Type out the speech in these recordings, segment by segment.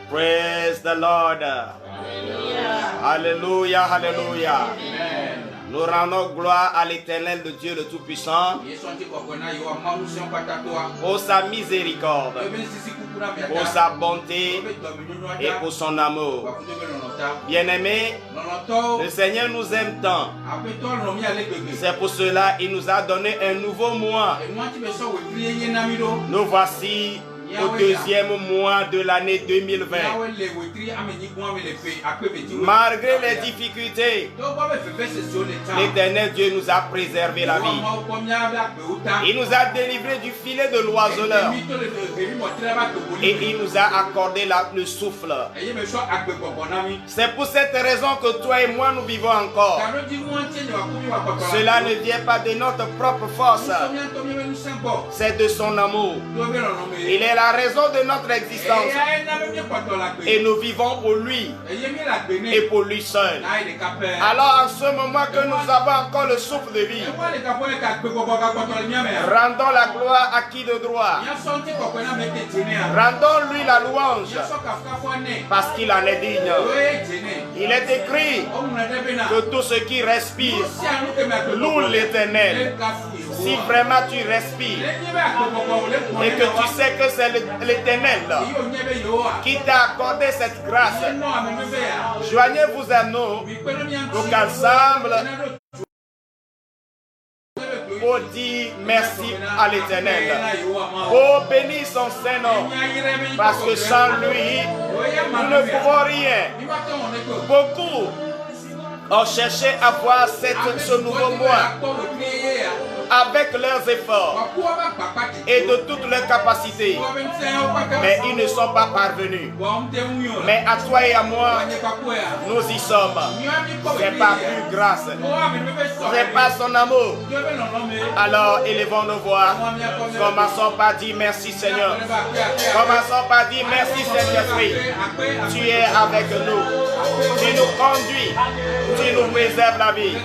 Praise the Lord. Alléluia, alléluia. Nous rendons gloire à l'Éternel de Dieu le Tout-Puissant pour sa miséricorde, pour sa bonté et pour son amour. Bien-aimés, le Seigneur nous aime tant. C'est pour cela qu'il nous a donné un nouveau mois. Nous voici au deuxième mois de l'année 2020. Malgré les difficultés, l'Éternel Dieu nous a préservé la vie. Il nous a délivré du filet de l'oiseleur et il nous a accordé le souffle. C'est pour cette raison que toi et moi nous vivons encore. Cela ne vient pas de notre propre force, c'est de son amour. Il est la raison de notre existence et nous vivons pour lui et pour lui seul. Alors en ce moment que nous avons encore le souffle de vie, rendons la gloire à qui de droit. Rendons-lui la louange parce qu'il en est digne. Il est écrit que tout ce qui respire loue l'Éternel. Si vraiment tu respires et que tu sais que c'est l'Éternel qui t'a accordé cette grâce, joignez-vous à nous pour qu'ensemble pour dire merci à l'Éternel, pour bénir son Saint-Nom, parce que sans lui, nous ne pouvons rien. Beaucoup ont cherché à voir ce nouveau mois avec leurs efforts et de toutes leurs capacités, mais ils ne sont pas parvenus. Mais à toi et à moi, nous y sommes. C'est par pure grâce, c'est par son amour. Alors élevons nos voix. Commençons par dire merci Seigneur. Commençons par dire merci Saint-Esprit. Tu es avec nous, tu nous conduis, tu nous préserves la vie,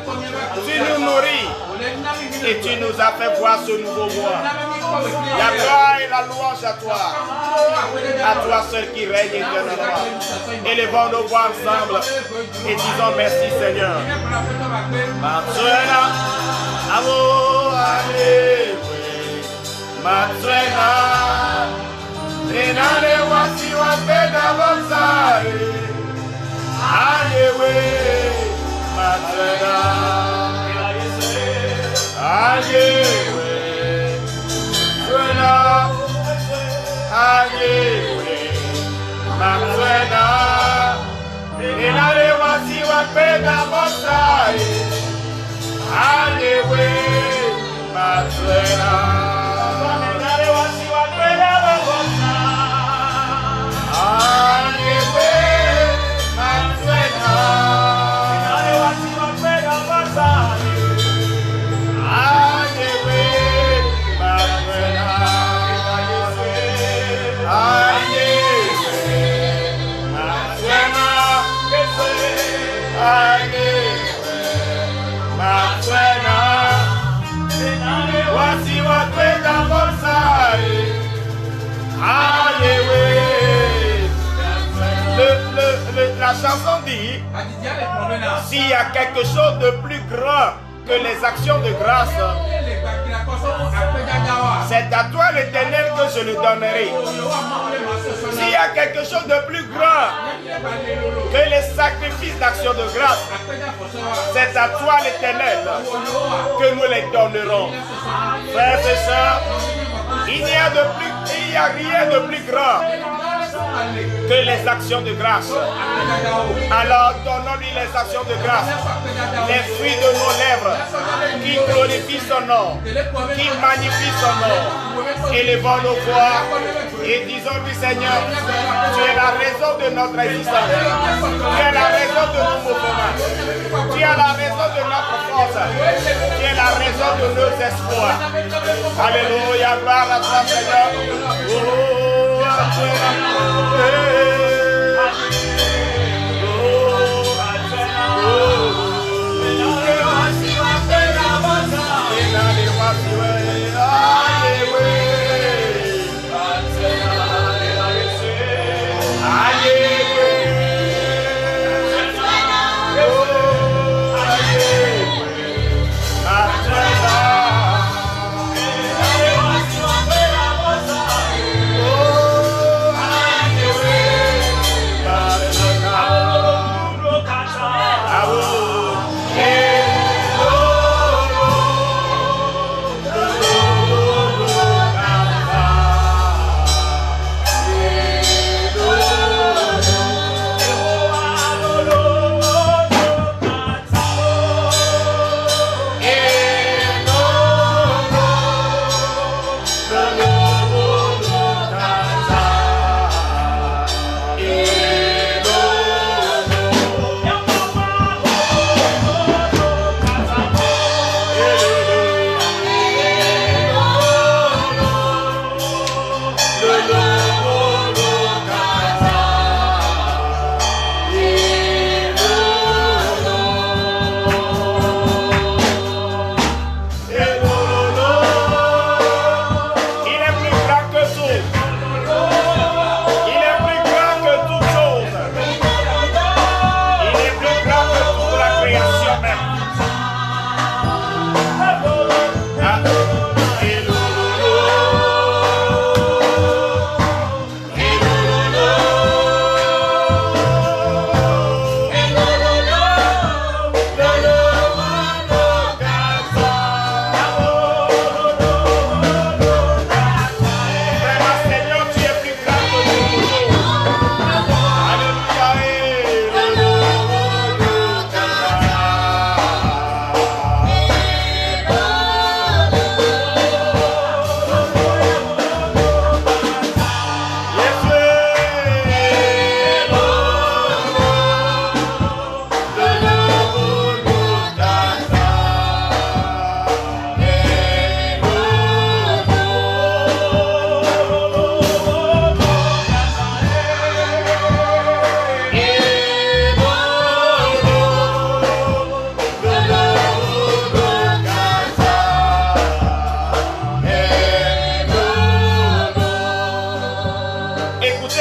tu nous nourris et tu nous as fait voir ce nouveau mois. La gloire et la louange à toi seul qui règne éternellement. Élevons nos voix ensemble et disons merci Seigneur. Matsuena, amour, allez, Matsuena, Nenane wasi wapenda bonsai, allez, Matsuena. Allez, Suena, allez, Suena, et allez, voici wapenda bonsai, allez, Suena, allez, voici wapenda bonsai, allez, Suena, allez, voici wapenda bonsai. La chanson dit, s'il y a quelque chose de plus grand que les actions de grâce, c'est à toi l'Éternel que je le donnerai. S'il y a quelque chose de plus grand que les sacrifices d'action de grâce, c'est à toi l'Éternel que nous les donnerons. Frères et sœurs, il n'y a rien de plus grand que les actions de grâce. Alors donnons-lui les actions de grâce, les fruits de nos lèvres qui glorifient son nom, qui magnifient son nom. Élevons nos voix et disons-lui Seigneur, tu es la raison de notre existence, tu es la raison de nos mouvements, tu es la raison de notre force, tu es la raison de nos espoirs. Alléluia, gloire à toi Seigneur. Allez,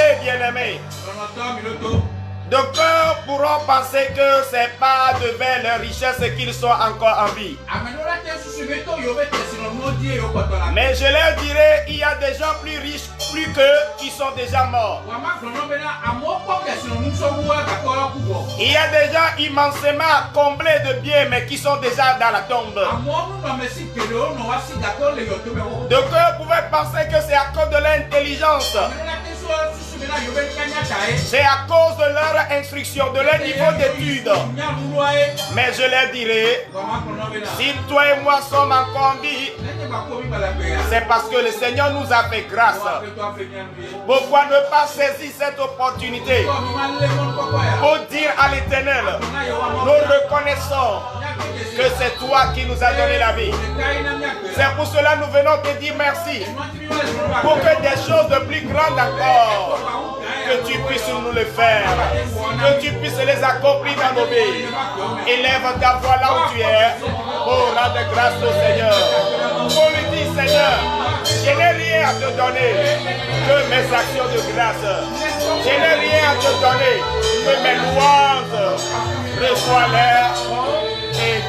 vérité, bien-aimés, de cœur pourront penser que c'est pas devant leur richesse qu'ils sont encore en vie. Mais je leur dirai, il y a des gens plus riches, plus qu'eux, qui sont déjà morts. Il y a des gens immensément comblés de biens, mais qui sont déjà dans la tombe. De cœur pouvait penser que c'est à cause de l'intelligence. C'est à cause de leur instruction, de leur niveau d'études. Mais je leur dirai, si toi et moi sommes encore en vie, c'est parce que le Seigneur nous a fait grâce. Pourquoi ne pas saisir cette opportunité pour dire à l'Éternel, nous reconnaissons que c'est toi qui nous as donné la vie. C'est pour cela que nous venons te dire merci. Pour que des choses de plus grandes encore, que tu puisses nous le faire, que tu puisses les accomplir dans nos vies. Élève ta voix là où tu es pour rendre grâce au Seigneur. Pour lui dire, Seigneur, je n'ai rien à te donner que mes actions de grâce. Je n'ai rien à te donner que mes louanges. Reçois-les et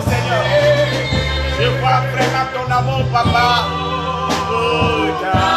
Seigneur, je vois vraiment ton amour, papa. Oh, God.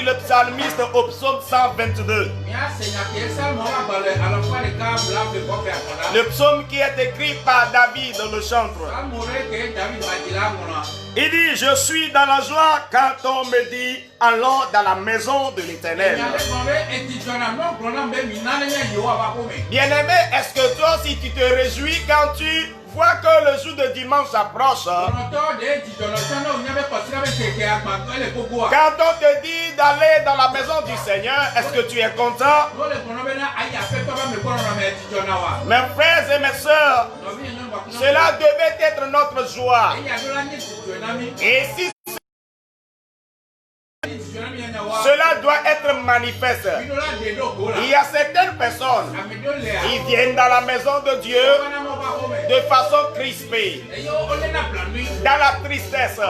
Le psalmiste au psaume 122. Le psaume qui est écrit par David le chantre. Il dit, je suis dans la joie quand on me dit, allons dans la maison de l'Éternel. Bien-aimé, est-ce que toi aussi tu te réjouis quand tu vois que le jour de dimanche approche? Quand on te dit d'aller dans la maison du Seigneur, est-ce que tu es content? Mes frères et mes sœurs, cela devait être notre joie. Et si cela doit être manifeste. Il y a certaines personnes qui viennent dans la maison de Dieu de façon crispée, dans la tristesse.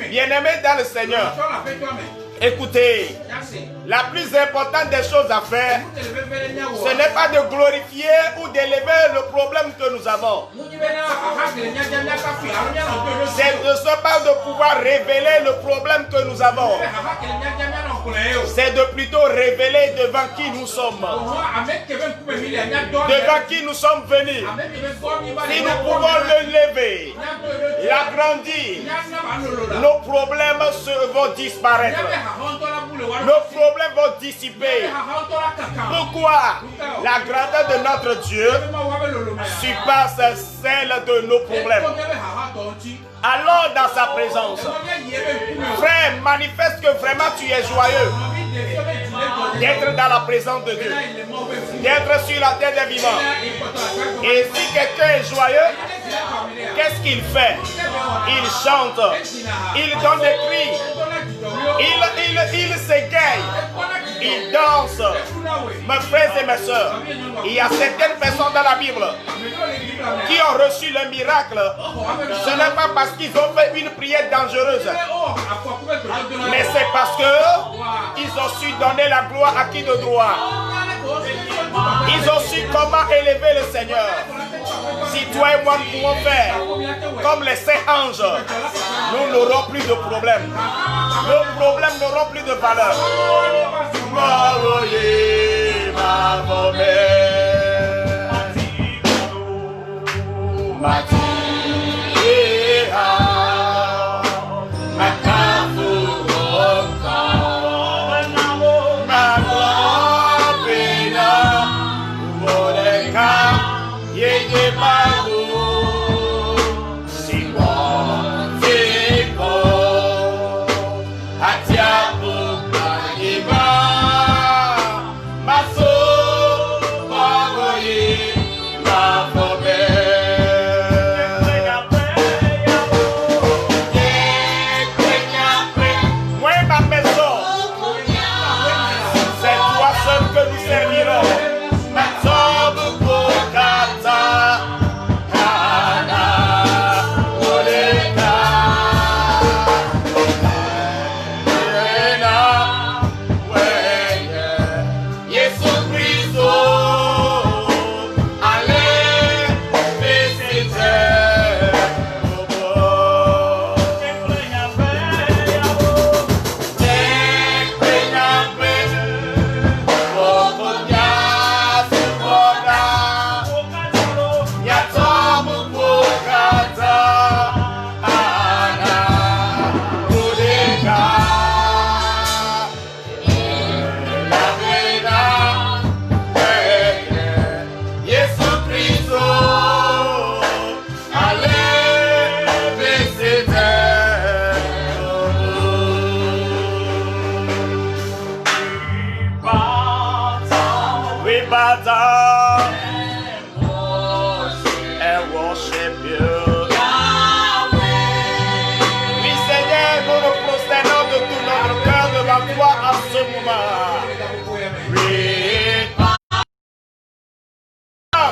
Bien-aimés dans le Seigneur, Écoutez, la plus importante des choses à faire, ce n'est pas de glorifier ou d'élever le problème que nous avons. C'est de ce pas de pouvoir révéler le problème que nous avons. C'est de plutôt révéler devant qui nous sommes. Devant qui nous sommes venus. Si nous pouvons le lever, l'agrandir, nos problèmes vont disparaître. Nos problèmes vont dissiper. Pourquoi? La grandeur de notre Dieu surpasse celle de nos problèmes. Alors dans sa présence, frère, manifeste que vraiment tu es joyeux d'être dans la présence de Dieu, d'être sur la terre des vivants. Et si quelqu'un est joyeux, qu'est-ce qu'il fait? Il chante, il donne des cris, il s'égaye, il danse. Mes frères et mes soeurs, il y a certaines personnes dans la Bible qui ont reçu le miracle. Ce n'est pas parce qu'ils ont fait une prière dangereuse, mais c'est parce qu'ils ont su donner la gloire à qui de droit. Ils ont su comment élever le Seigneur. Si toi et moi nous pouvons faire comme les saints anges, nous n'aurons plus de problèmes. Nos problèmes n'auront plus de valeur.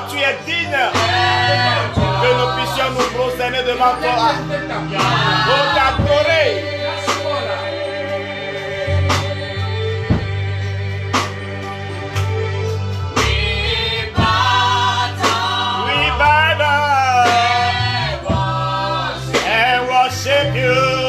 Tu es digne que nous puissions nous prosterner devant toi pour t'adorer. We bow down and worship you.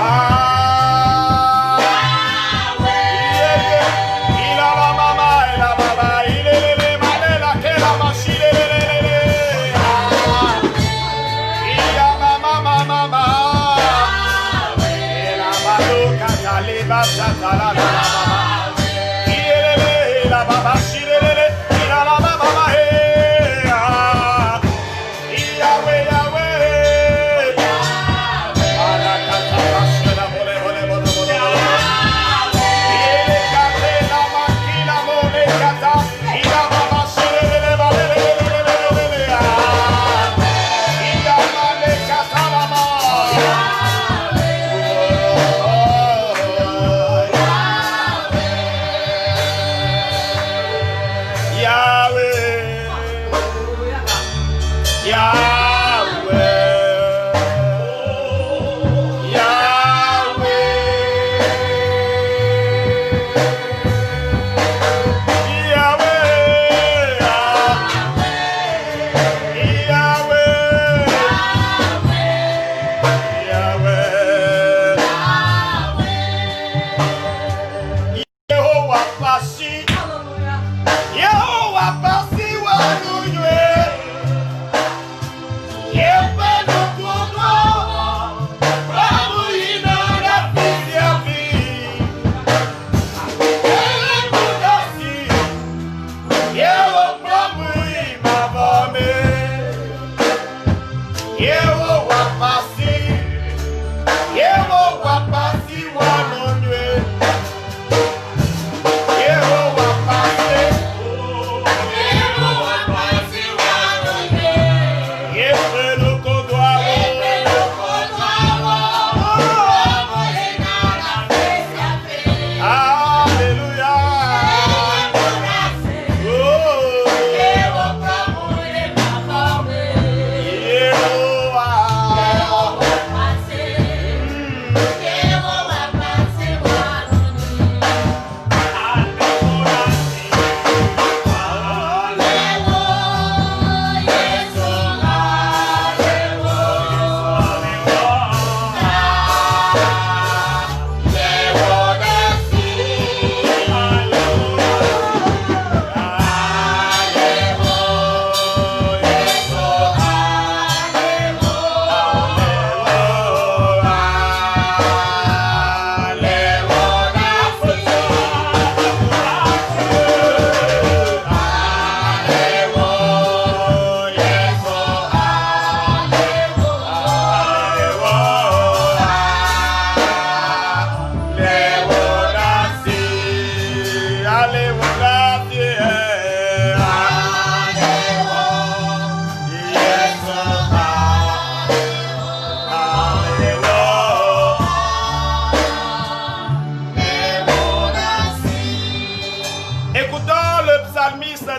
Ah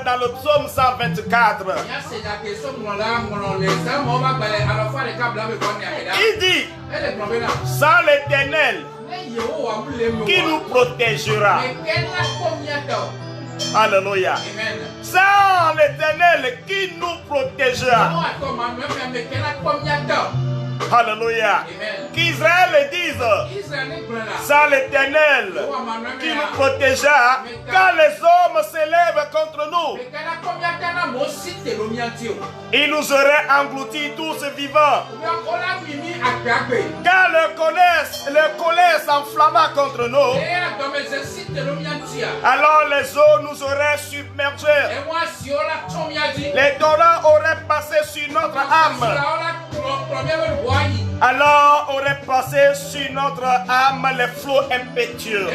dans le psaume 124. Il dit, sans l'Éternel qui nous protégera. Alléluia. Sans l'Éternel qui nous protégera. Alléluia. Qu'Israël dise, sans l'Éternel qui nous protégera, quand les hommes s'élèvent contre nous, il nous aurait engloutis tous vivants. Quand le colère s'enflamma contre nous, alors les eaux nous auraient submergés. Les torrents auraient passé sur notre âme. Alors aurait passé sur notre âme les flots impétueux.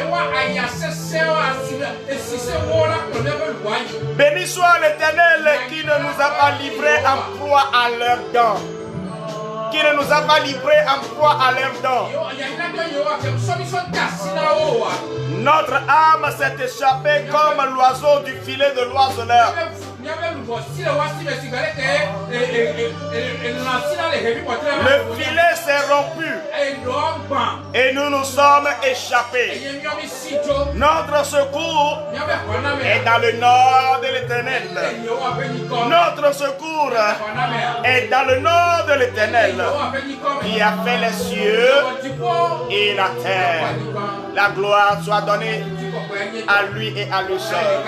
Béni soit l'Éternel qui ne nous a pas livrés en proie à leurs dents. Qui ne nous a pas livrés en proie à leurs dents. Notre âme s'est échappée comme l'oiseau du filet de l'oiseleur. Le filet s'est rompu et nous nous sommes échappés. Notre secours est dans le nord de l'Éternel. Notre secours est dans le nord de l'Éternel qui a fait les cieux et la terre. La gloire soit donnée à lui et à lui seul.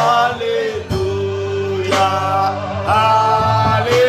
Alléluia, alléluia.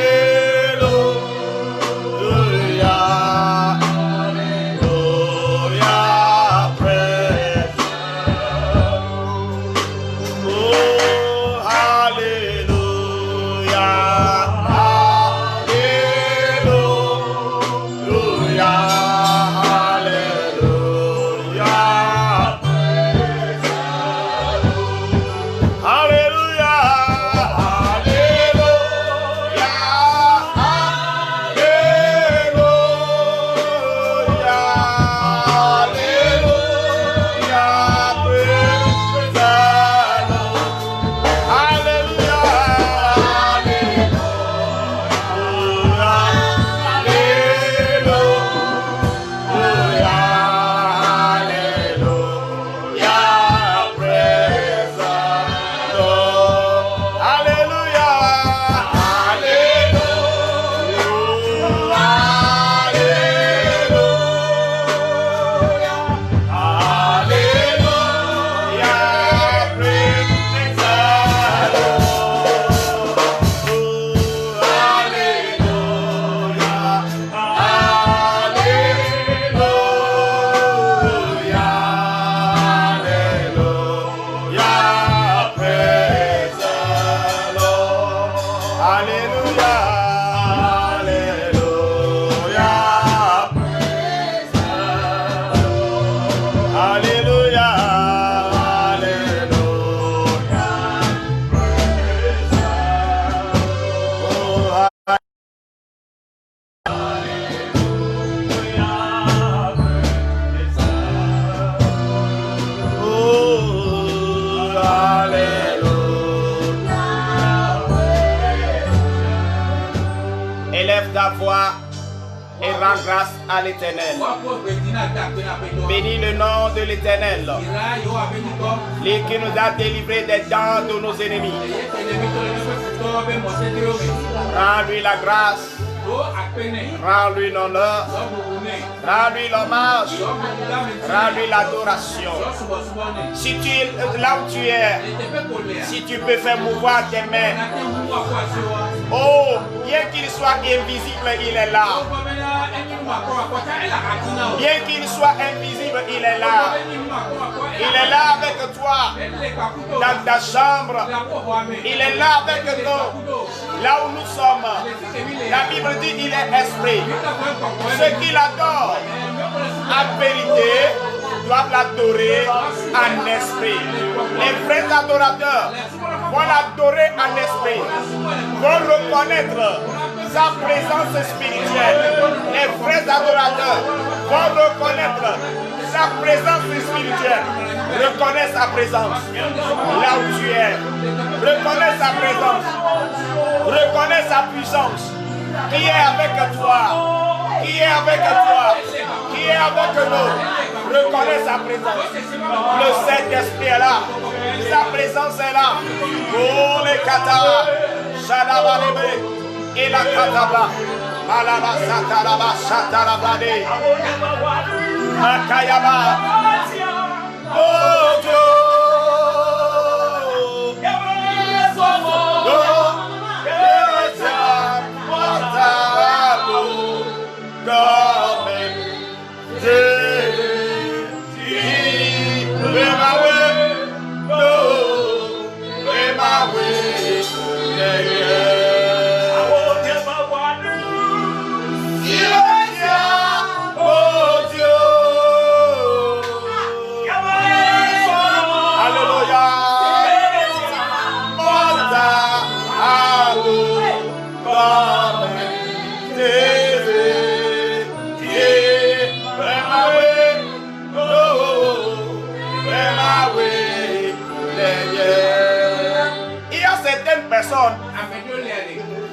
Élève ta voix et rends grâce à l'Éternel. Bénis le nom de l'Éternel, lui qui nous a délivrés des dents de nos ennemis. Rends-lui la grâce, rends-lui l'honneur, rends-lui l'hommage, rends-lui l'adoration. Si tu es là où tu es, si tu peux faire mouvoir tes mains, oh, bien qu'il soit invisible, il est là. Bien qu'il soit invisible, il est là. Il est là avec toi dans ta chambre. Il est là avec nous là où nous sommes. La Bible dit qu'il est esprit. Ceux qui l'adorent en vérité doivent l'adorer en esprit. Les vrais adorateurs vont l'adorer en esprit, vont reconnaître sa présence spirituelle. Les vrais adorateurs vont reconnaître sa présence spirituelle. Reconnais sa présence là où tu es. Reconnais sa présence. Reconnais sa puissance. Qui est avec toi? Qui est avec toi? Qui est avec nous? Reconnais sa présence. Le Saint-Esprit est là. Sa présence est là. Oh les kata, Shadabalebe, et la kataba, Malaba Sataraba, Satarabade, Makayaba. Oh Dieu.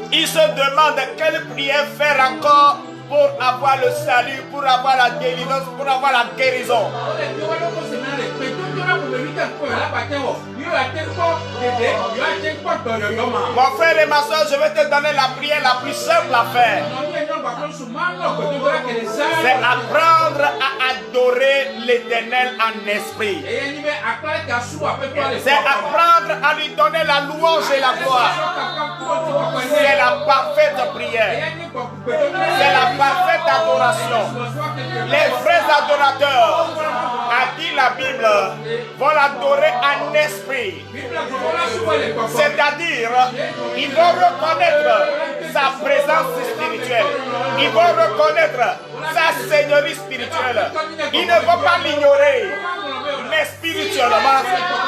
Il se demande quelle prière faire encore pour avoir le salut, pour avoir la délivrance, pour avoir la guérison. Mon frère et ma soeur, je vais te donner la prière la plus simple à faire. C'est apprendre à adorer l'Éternel en esprit. C'est apprendre à lui donner la louange et la gloire. C'est la parfaite prière. C'est la parfaite adoration. Les vrais adorateurs, a dit la Bible, vont l'adorer en esprit. C'est-à-dire, ils vont reconnaître sa présence spirituelle. Ils vont reconnaître sa seigneurie spirituelle. Ils ne vont pas l'ignorer. Mais spirituellement,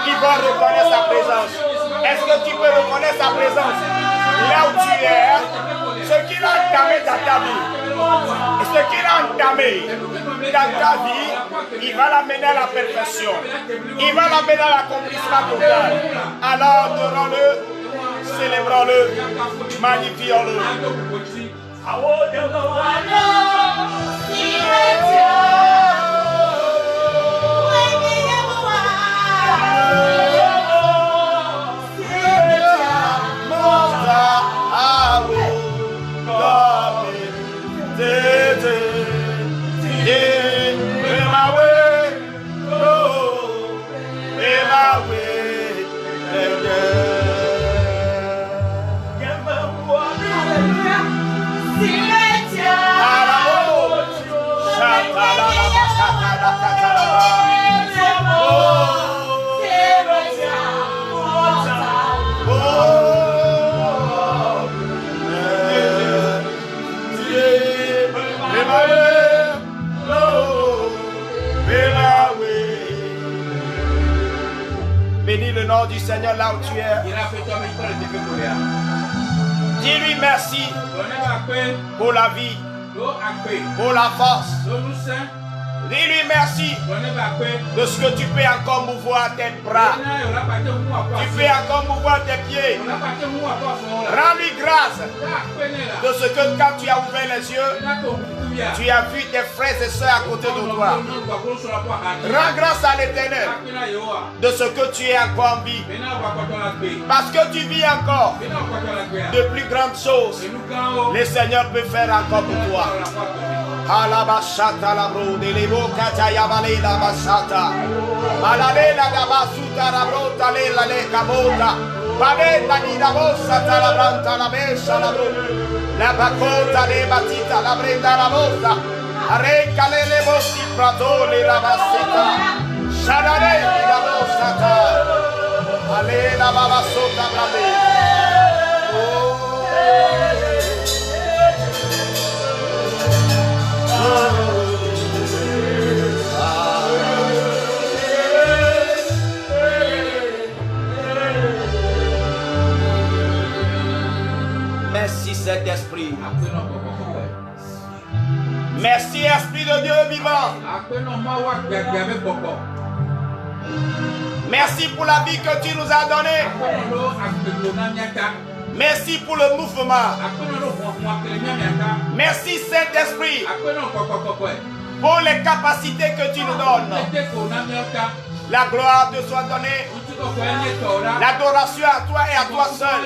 ils vont reconnaître sa présence. Est-ce que tu peux reconnaître sa présence là où tu es? Ce qu'il a entamé dans ta vie, ce qu'il a entamé dans ta vie, il va l'amener à la perfection. Il va l'amener à l'accomplissement total. Alors adorons-le, célébrons-le, magnifions-le. Bénis le nom du Seigneur là où tu es. Dis-lui merci pour la vie, pour la force, Dis-lui merci de ce que tu peux encore mouvoir tes bras. Tu peux encore mouvoir tes pieds. Rends-lui grâce de ce que quand tu as ouvert les yeux, tu as vu tes frères et sœurs à côté de toi. Rends grâce à l'Éternel de ce que tu es encore en vie. Parce que tu vis encore de plus grandes choses. Le Seigneur peut faire encore pour toi. Alabashata la brode, les bocata yavale la basata. Malale la dabasuta la brota le la le cabota. Paleta di la bossa la branta la bescia la brode. La bacota le batita la brenda la bossa. Arrecale le bossi pratole la basseta. Shanare la bossata. Ale la babasota brade. Oh. Merci Saint-Esprit. Merci Esprit de Dieu vivant. Merci pour la vie que tu nous as donnée. Merci pour le mouvement. Merci Saint-Esprit pour les capacités que tu nous donnes. La gloire te soit donnée. L'adoration à toi et à toi seul.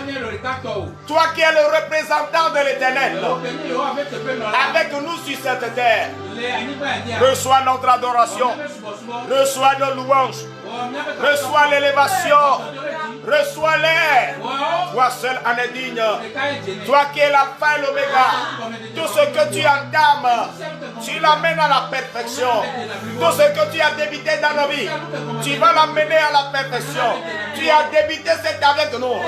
Toi qui es le représentant de l'Éternel. Avec nous sur cette terre. Reçois notre adoration. Reçois nos louanges. Reçois l'élévation. Reçois-les. Toi seul en es digne. Toi qui es l'alpha et l'oméga. Tout ce que tu entames, tu l'amènes à la perfection. Tout ce que tu as débuté dans nos vies, tu vas l'amener à la perfection. Tu as débuté cette avec nous.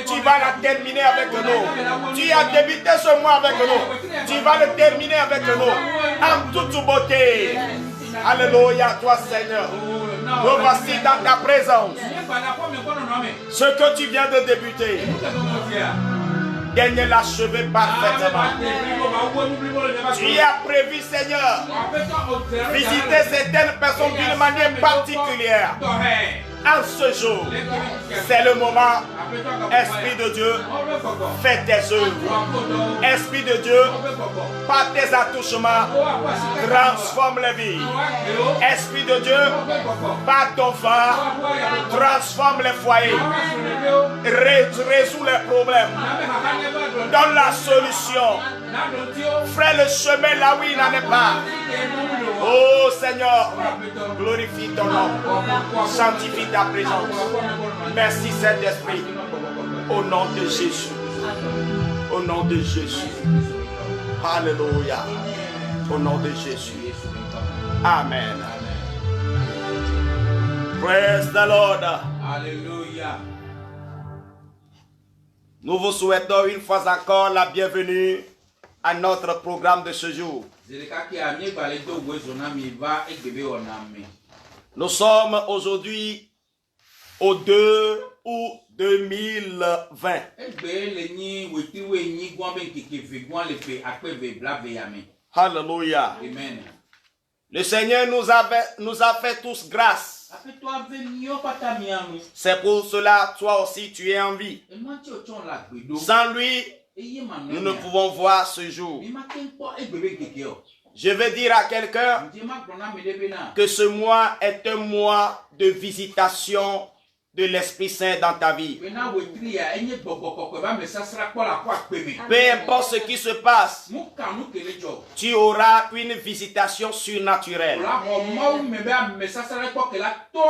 Tu vas la terminer avec nous. Tu as débuté ce mois avec nous. Tu vas le terminer avec nous. En toute beauté. Alléluia, toi Seigneur. Nous voici dans ta présence. Ce que tu viens de débuter, Daigne l'achever parfaitement. Tu as prévu, Seigneur, visiter certaines personnes d'une manière particulière. En ce jour, c'est le moment. Esprit de Dieu, fais tes œuvres. Esprit de Dieu, par tes attouchements, transforme les vies. Esprit de Dieu, par ton phare, transforme les foyers. Résous les problèmes. Donne la solution. Fais le chemin là où il n'en est pas. Oh Seigneur, glorifie ton nom. Sanctifie ta présence. Merci Saint-Esprit. Au nom de Jésus. Au nom de Jésus. Alléluia. Au nom de Jésus. Amen. Praise the Lord. Alléluia. Nous vous souhaitons une fois encore la bienvenue à notre programme de ce jour. Nous sommes aujourd'hui au 2 août 2020. Alléluia. Amen. Le Seigneur nous a fait tous grâce. C'est pour cela, toi aussi, tu es en vie. Sans lui, nous ne pouvons voir ce jour. Je veux dire à quelqu'un que ce mois est un mois de visitation de l'Esprit Saint dans ta vie. Peu importe ce qui se passe, tu auras une visitation surnaturelle.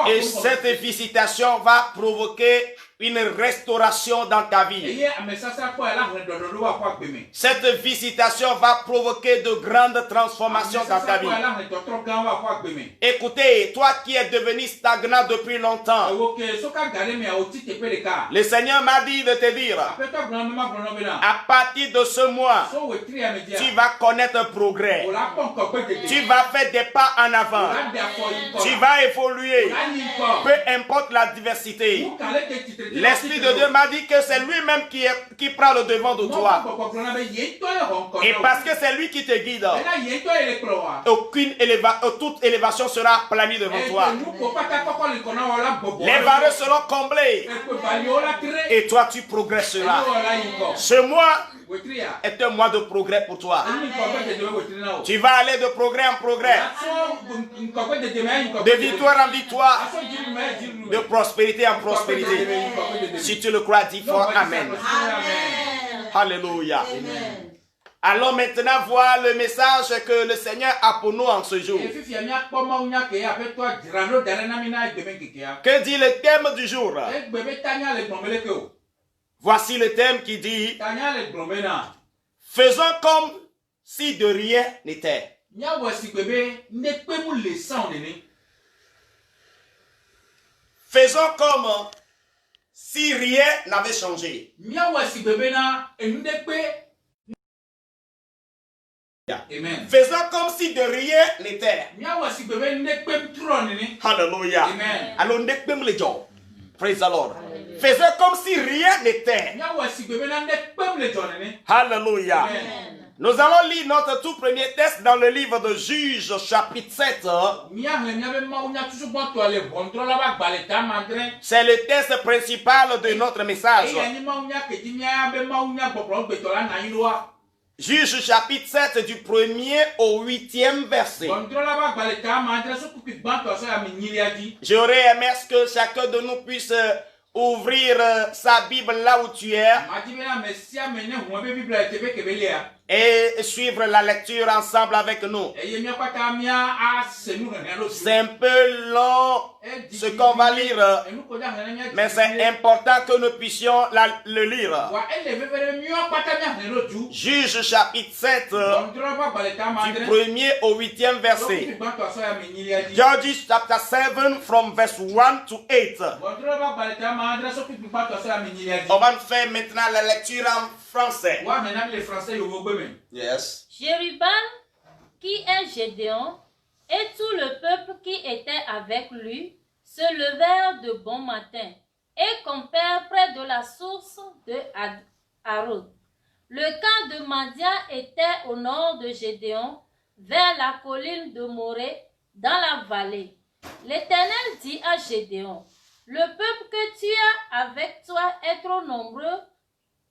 Et cette visitation va provoquer une restauration dans ta vie. Cette visitation va provoquer de grandes transformations dans ta vie. Écoutez, toi qui es devenu stagnant depuis longtemps, le Seigneur m'a dit de te dire, à partir de ce mois, tu vas connaître un progrès. Tu vas faire des pas en avant. Tu vas évoluer. Peu importe la diversité. L'Esprit de Dieu m'a dit que c'est lui-même qui prend le devant de toi. Et parce que c'est lui qui te guide, toute élévation sera planie devant toi. Les barrières seront comblées. Et toi, tu progresseras. Ce mois est un mois de progrès pour toi. Tu vas aller de progrès en progrès, de victoire en victoire, de prospérité en prospérité. Si tu le crois, dis fort Amen. Alléluia. Allons maintenant voir le message que le Seigneur a pour nous en ce jour. Que dit le thème du jour? Voici le thème qui dit: faisons comme si de rien n'était. Faisons comme si rien n'avait changé. Amen. Faisons comme si de rien n'était. Alléluia. Alors, praise the Lord. Faisons comme si rien n'était. Alléluia. Nous allons lire notre tout premier texte dans le livre de Juges, chapitre 7. C'est le texte principal de notre message. Juges, chapitre 7, du 1er au 8e verset. J'aurais aimé que chacun de nous puisse ouvrir sa Bible là où tu es et suivre la lecture ensemble avec nous. C'est un peu long ce qu'on va lire, mais c'est important que nous puissions le lire. Juge chapitre 7, du 1er au 8e verset. Judges chapter 7 from verse 1 to 8. On va faire maintenant la lecture en français. Yes. Jérubal, qui est Gédéon, et tout le peuple qui était avec lui, se levèrent de bon matin et campèrent près de la source de Harod. Le camp de Madian était au nord de Gédéon, vers la colline de Morée, dans la vallée. L'Éternel dit à Gédéon: le peuple que tu as avec toi est trop nombreux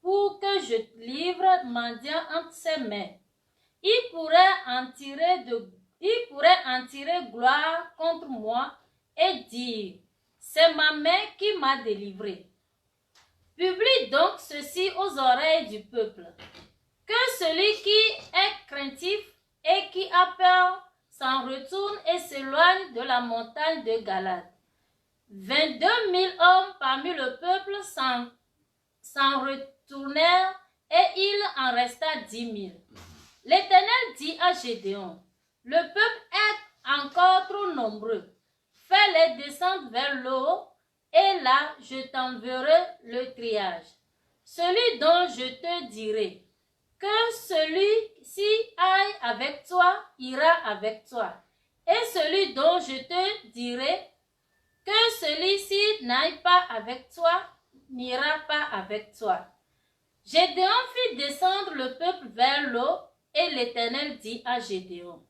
pour que je livre Madian entre ses mains. Il pourrait en tirer gloire contre moi et dire: c'est ma main qui m'a délivré. Publie donc ceci aux oreilles du peuple, que celui qui est craintif et qui a peur s'en retourne et s'éloigne de la montagne de Galad. 22 000 hommes parmi le peuple s'en retournèrent et il en resta 10 000. L'Éternel dit à Gédéon: le peuple est encore trop nombreux. Fais-les descendre vers le haut, et là je t'enverrai le triage. Celui dont je te dirai que celui-ci aille avec toi ira avec toi, et celui dont je te dirai que celui-ci n'aille pas avec toi n'ira pas avec toi. Gédéon fit descendre le peuple vers l'eau, et l'Éternel dit à Gédéon: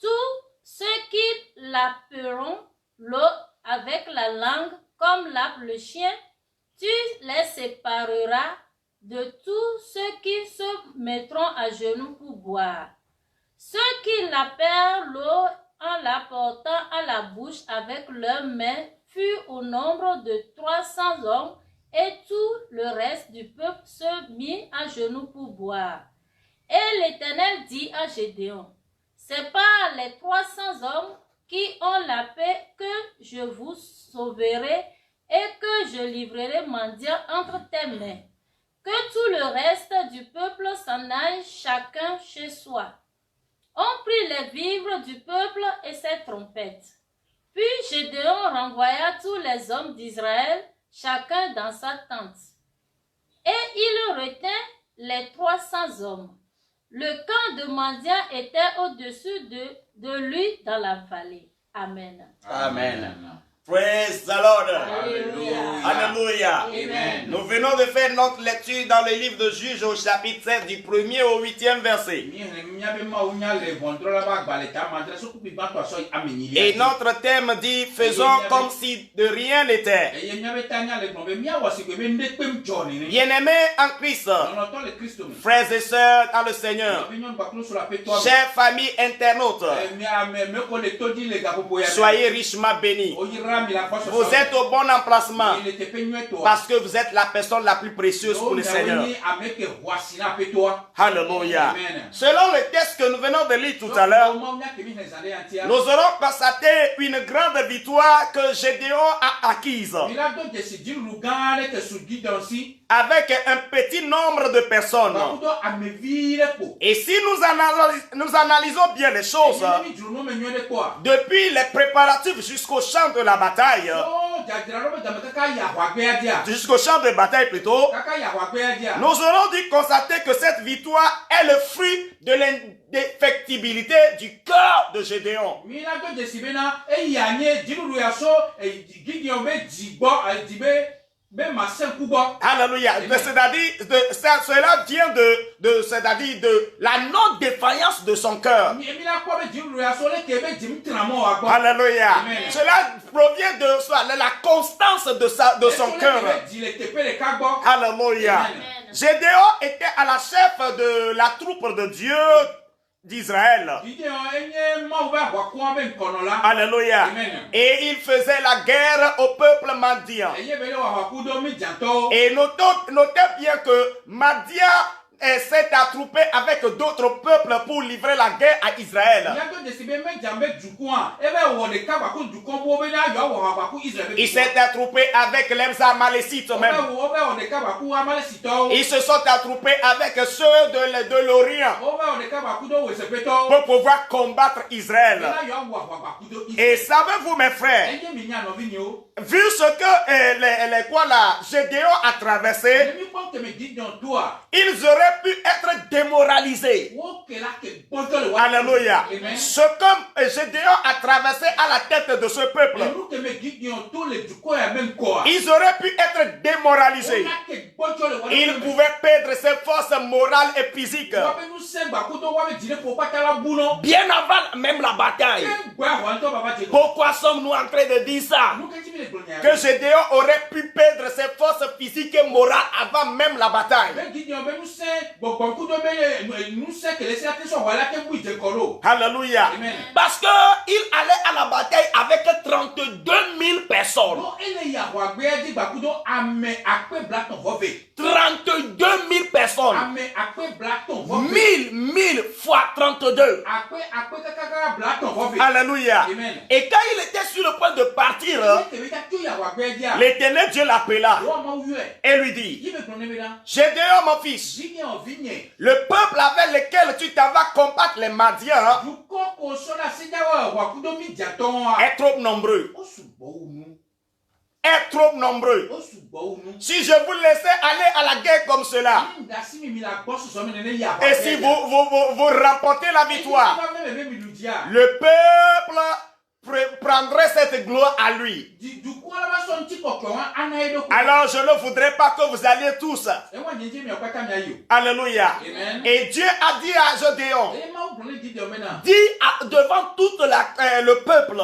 tous ceux qui lapperont l'eau avec la langue comme lappe le chien, tu les sépareras de tous ceux qui se mettront à genoux pour boire. Ceux qui lappèrent l'eau en la portant à la bouche avec leurs mains furent au nombre de 300 hommes, et tout le reste du peuple se mit à genoux pour boire. Et l'Éternel dit à Gédéon: c'est par les 300 hommes qui ont la paix que je vous sauverai et que je livrerai Madian entre tes mains. Que tout le reste du peuple s'en aille chacun chez soi. On prit les vivres du peuple et ses trompettes. Puis Gédéon renvoya tous les hommes d'Israël, chacun dans sa tente. Et il retint les 300 hommes. Le camp de Madian était au-dessus de lui dans la vallée. Amen. Amen. Praise the Lord. Alléluia. Alléluia. Amen. Nous venons de faire notre lecture dans le livre de Juges au chapitre 7 du 1er au 8e verset. Et notre thème dit, faisons comme si de rien n'était. Bien-aimés en Christ, frères et sœurs dans le Seigneur, chers familles internautes, soyez richement bénis. Vous êtes au bon emplacement parce que vous êtes la personne la plus précieuse pour le Seigneur. Alléluia. Selon le texte que nous venons de lire tout à l'heure, nous aurons constaté une grande victoire que Gédéon a acquise avec un petit nombre de personnes. Et si nous analysons bien les choses, depuis les préparatifs jusqu'au champ de la bataille, jusqu'au champ de bataille plutôt, nous aurons dû constater que cette victoire est le fruit de l'indéfectibilité du cœur de Gédéon. Alléluia. C'est-à-dire, cela vient c'est-à-dire de la non-défaillance de son cœur. Alléluia. Cela provient de la constance de son cœur. Alléluia. Gédéon était à la chef de la troupe de Dieu d'Israël. Alléluia. Et il faisait la guerre au peuple Madian. Et notez bien que Madian s'est attroupé avec d'autres peuples pour livrer la guerre à Israël. Il s'est attroupé avec les Amalécites même. Ils se sont attroupés avec ceux de l'Orient pour pouvoir combattre Israël. Et savez-vous mes frères, vu ce que Gédéon a traversé, ils auraient pu être démoralisés. Alléluia. Ce que Gédéon a traversé à la tête de ce peuple, ils auraient pu être démoralisés. Ils pouvaient perdre ses forces morales et physiques. Bien avant même la bataille. Pourquoi sommes-nous en train de dire ça? Que Gédéon aurait pu perdre ses forces physiques et morales avant même la bataille. Alléluia. Parce qu'il allait à la bataille avec 32 000 personnes. 32 000 personnes. 1000 fois 32. Alléluia. Et quand il était sur le point de partir, l'Éternel Dieu l'appela et lui dit, Gédéon mon fils, le peuple avec lequel tu t'en vas combattre les Madians est trop nombreux. Est trop nombreux. Si je vous laissais aller à la guerre comme cela, et si vous remportez la victoire, le peuple prendrait cette gloire à lui. Alors je ne voudrais pas que vous alliez tous. Alléluia. Et Dieu a dit à Gédéon, dis devant tout le peuple,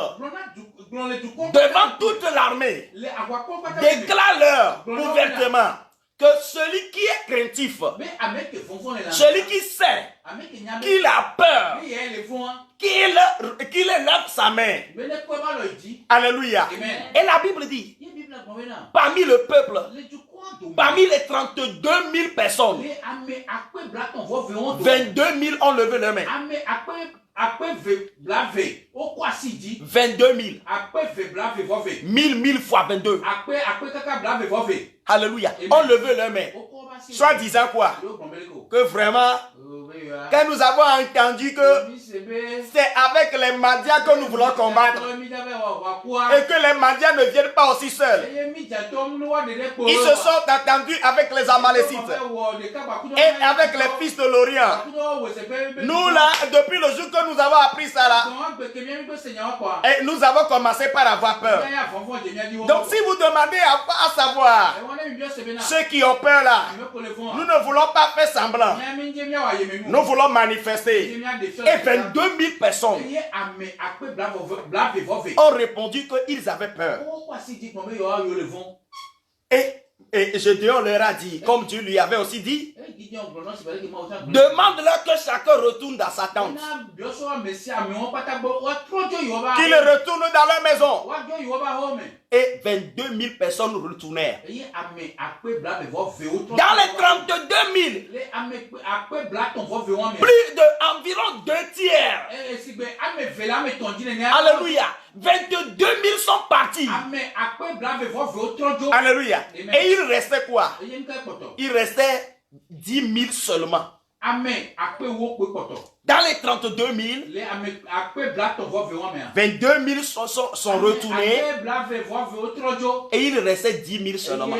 devant toute l'armée, déclare-leur ouvertement que celui qui est craintif, celui qui sait qu'il a peur, qu'il élève sa main. Alléluia. Et la Bible dit, parmi le peuple, parmi les 32 000 personnes, 22 000 ont levé leur main. 22 000. 1000 fois 22. Alléluia. On levé leur main. Soit disant quoi? Que vraiment, quand nous avons entendu que c'est avec les Madians que nous voulons combattre. Et que les Madians ne viennent pas aussi seuls. Ils se sont entendus avec les Amalécites et avec les fils de l'Orient. Nous là, depuis le jour que nous avons appris ça là, et nous avons commencé par avoir peur. Donc si vous demandez à savoir ceux qui ont peur là, nous ne voulons pas faire semblant. Nous voulons manifester. Et 22 000 personnes ont répondu qu'ils avaient peur. Et Gédéon leur a dit, comme Dieu lui avait aussi dit, demande-leur que chacun retourne dans sa tente. Qu'ils retournent dans leur maison. Et 22 000 personnes retournèrent. Dans les 32 000, plus de environ 2 tiers. Alléluia. 22 000 sont partis. Alléluia. Et il restait quoi? Il restait 10 000 seulement. Dans les 32 000, 22 000 sont retournés et il restait 10 000 seulement.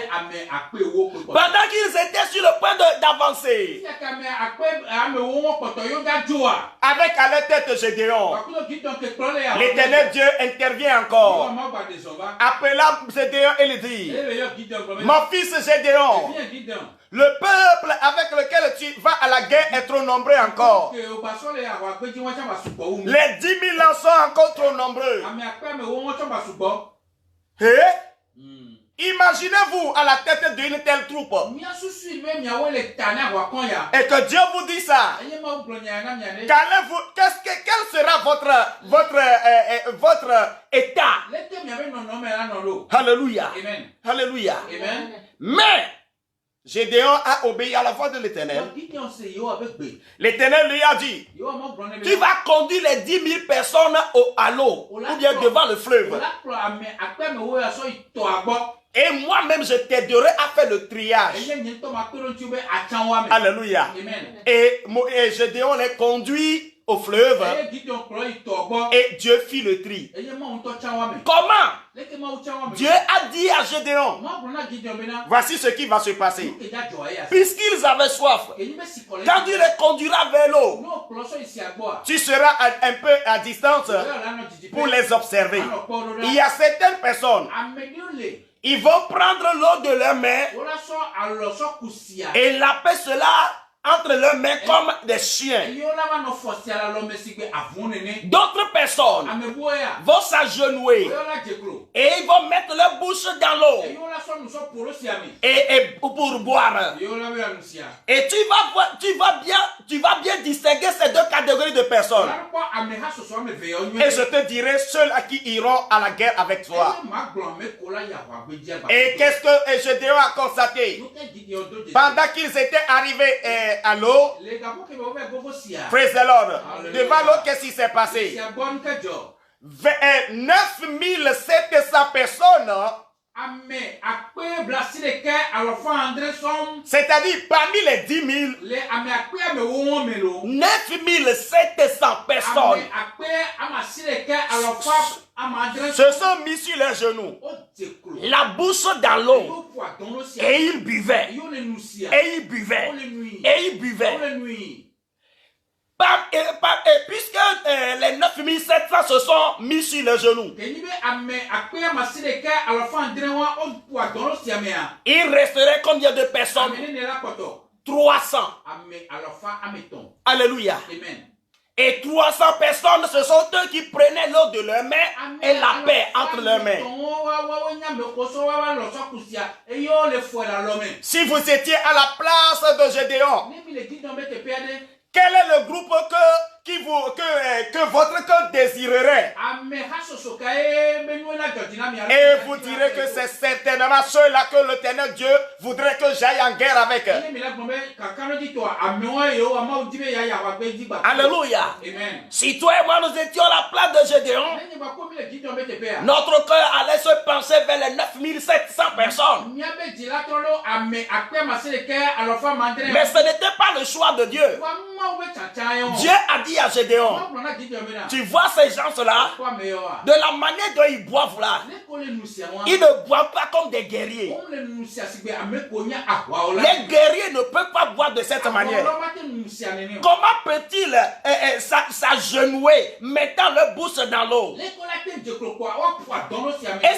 Pendant qu'ils étaient sur le point d'avancer, avec à la tête Gédéon, l'Éternel Dieu intervient encore. Appelant Gédéon et lui dit, mon fils Gédéon, le peuple avec lequel tu vas à la guerre est trop nombreux encore. Les 10 000 ans sont encore trop nombreux. Imaginez-vous à la tête d'une telle troupe. Et que Dieu vous dit ça. Quel sera votre état? Alléluia. Alléluia. Mais Gédéon a obéi à la voix de l'Éternel. L'Éternel lui a dit, tu vas conduire les 10 000 personnes à l'eau, ou bien devant le fleuve. Et moi-même, je t'aiderai à faire le triage. Alléluia. Et Gédéon les conduit au fleuve et Dieu fit le tri. Comment? Dieu a dit à Gédéon, voici ce qui va se passer. Puisqu'ils avaient soif, quand tu les conduiras vers l'eau, tu seras un peu à distance pour les observer. Il y a certaines personnes, ils vont prendre l'eau de leurs mains et laper cela entre leurs mains comme des chiens. D'autres personnes vont s'agenouiller et ils vont mettre leur bouche dans l'eau et pour boire. Et tu vas bien distinguer ces deux catégories de personnes. Et je te dirai ceux à qui iront à la guerre avec toi. Et qu'est-ce que Gédéon a constaté? Pendant qu'ils étaient arrivés à l'eau, praise the Lord, devant l'eau, qu'est-ce qui s'est passé? 9 700 personnes, c'est-à-dire parmi les 10 000, 9 700 personnes se sont mis sur leurs genoux, la bouche dans l'eau, et ils buvaient, et ils buvaient, et ils buvaient. Et puisque les 9 700 se sont mis sur les genoux, il resterait combien de personnes? 300. Alléluia. Et 300 personnes, ce sont eux qui prenaient l'eau de leurs mains et la paix entre leurs mains. Si vous étiez à la place de Gédéon, quel est le groupe que votre cœur désirerait? Et vous direz que c'est certainement ceux-là que l'Éternel Dieu voudrait que j'aille en guerre avec. Alléluia. Si toi et moi nous étions à la place de Gédéon, notre cœur allait se pencher vers les 9 700 personnes. Mais ce n'était pas le choix de Dieu. Dieu a dit à Gédéon, tu vois ces gens-là, de la manière dont ils boivent là, ils ne boivent pas comme des guerriers. Les guerriers ne peuvent pas boire de cette manière. Comment peut-il s'agenouiller, mettant leur bouche dans l'eau? Et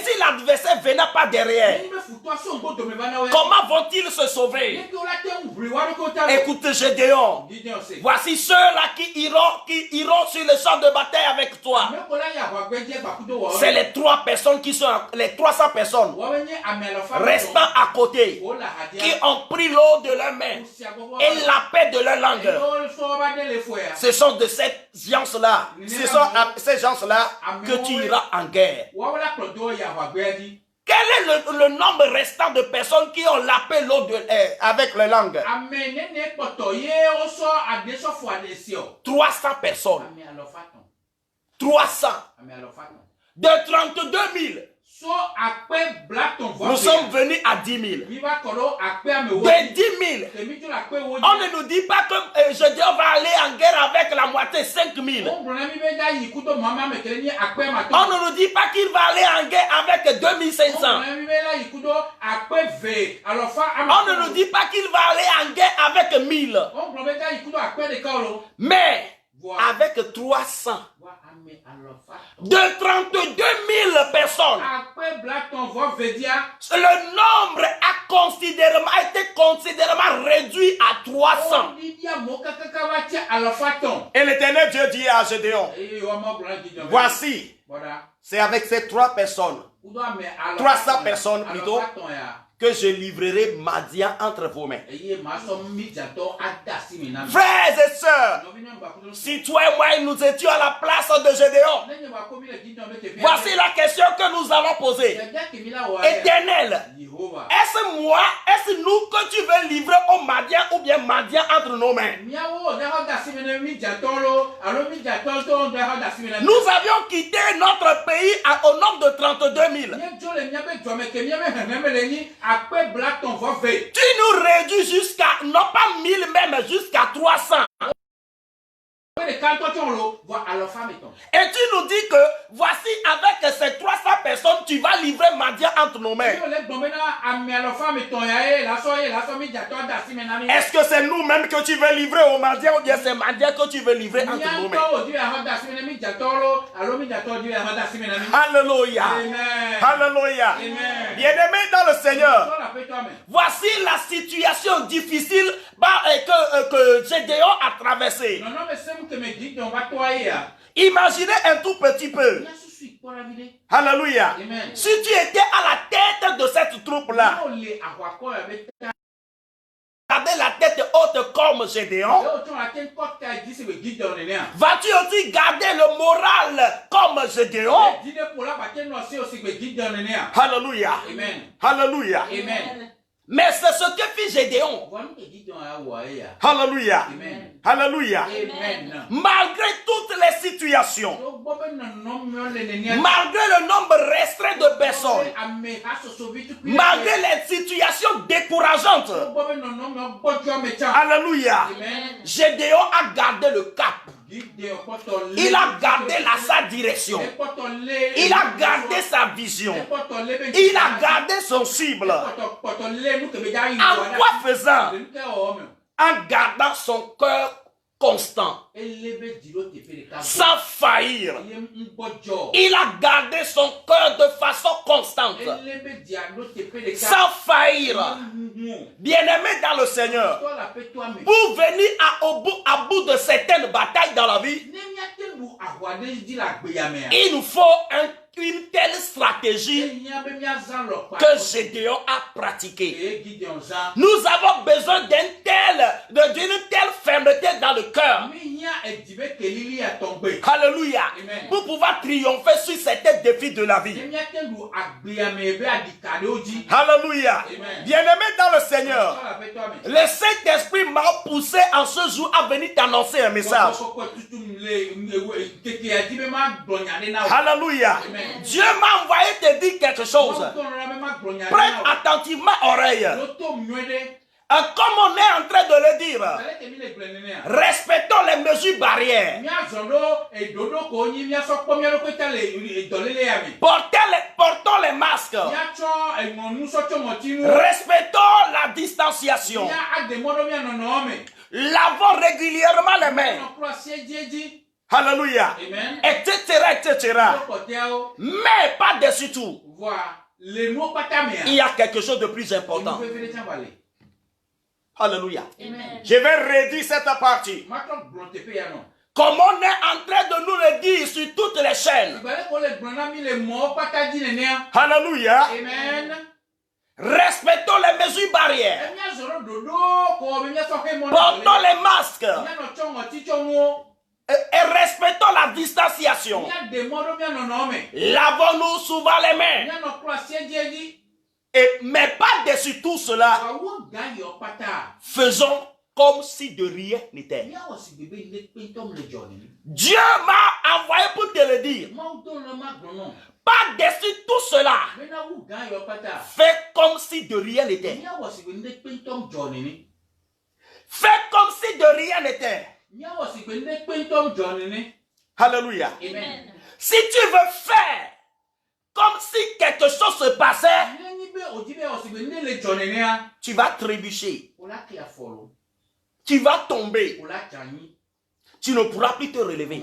si l'adversaire venait pas derrière, comment vont-ils se sauver? Écoutez Gédéon, voici ceux-là qui iront sur le champ de bataille avec toi. C'est les 3 personnes qui sont, les 300 personnes restant à côté, qui ont pris l'eau de leurs mains et la paix de leur langue. Ce sont de ces gens-là, ces gens-là que tu iras en guerre. Quel est le nombre restant de personnes qui ont lapé l'eau avec leur langue? 300 personnes. 300. De 32 000. Nous sommes venus à 10 000. De 10 000, on ne nous dit pas que Gédéon va aller en guerre avec la moitié, 5 000. On ne nous dit pas qu'il va aller en guerre avec 2500. On ne nous dit pas qu'il va aller en guerre avec 1000. Mais avec 300. De 32 000 personnes. Le nombre a été considérablement réduit à 300. Et l'Éternel Dieu dit à Gédéon, voici, c'est avec ces 3 personnes, 300 personnes plutôt, que je livrerai Madian entre vos mains. Frères et sœurs, si toi et moi nous étions à la place de Gédéon, voici la question que nous allons poser. Éternel, est-ce moi, est-ce nous que tu veux livrer au Madian ou bien Madian entre nos mains? Nous avions quitté notre pays au nombre de 32 000. Tu nous réduis jusqu'à, non pas 1000 même, jusqu'à 300. Et tu nous dis que voici avec ces 300 personnes tu vas livrer Madian entre nos mains. Est-ce que c'est nous-mêmes que tu veux livrer au Madian ou bien c'est Madian que tu veux livrer entre nos mains? Alléluia. Alléluia. Bien-aimé dans le Seigneur, voici la situation difficile que Gédéon a traversée. Imaginez un tout petit peu. Alléluia. Si tu étais à la tête de cette troupe-là, garder la tête haute comme Gédéon, vas-tu aussi garder le moral comme Gédéon? Alléluia. Alléluia. Mais c'est ce que fit Gédéon. Alléluia. Alléluia. Malgré toutes les situations, malgré le nombre restreint de personnes, malgré les situations décourageantes, alléluia, Gédéon a gardé le cap. Il a gardé sa direction. Il a gardé sa vision. Il a gardé son cible. En quoi faisant? En gardant son cœur constant, sans faillir. Il a gardé son cœur de façon constante, sans faillir. Bien-aimé dans le Seigneur, pour venir à bout de certaines batailles dans la vie, il nous faut une telle stratégie que Gédéon a pratiquée. Nous avons besoin d'une telle fermeté dans le cœur. Alléluia. Pour pouvoir triompher sur certains défis de la vie. Alléluia. Bien-aimé dans le Seigneur, le Saint-Esprit m'a poussé en ce jour à venir t'annoncer un message. Alléluia. Dieu m'a envoyé te dire quelque chose. Prête attentivement oreille. Comme on est en train de le dire, respectons les mesures mesures barrières. Portons les masques. Respectons la distanciation. Lavons régulièrement les mains. Alléluia. Etc. etc. Mais par-dessus tout, il y a quelque chose de plus important. Alléluia. Je vais réduire cette partie. Comme on est en train de nous le dire sur toutes les chaînes. Alléluia. Respectons les mesures barrières. Portons les masques. Et respectons la distanciation. Lavons-nous souvent les mains. Mais par-dessus tout cela, faisons comme si de rien n'était. Dieu m'a envoyé pour te le dire. Par-dessus tout cela, fais comme si de rien n'était. Fais comme si de rien n'était. Alléluia. Amen. Si tu veux faire comme si quelque chose se passait, tu vas trébucher. Tu vas tomber. Tu ne pourras plus te relever.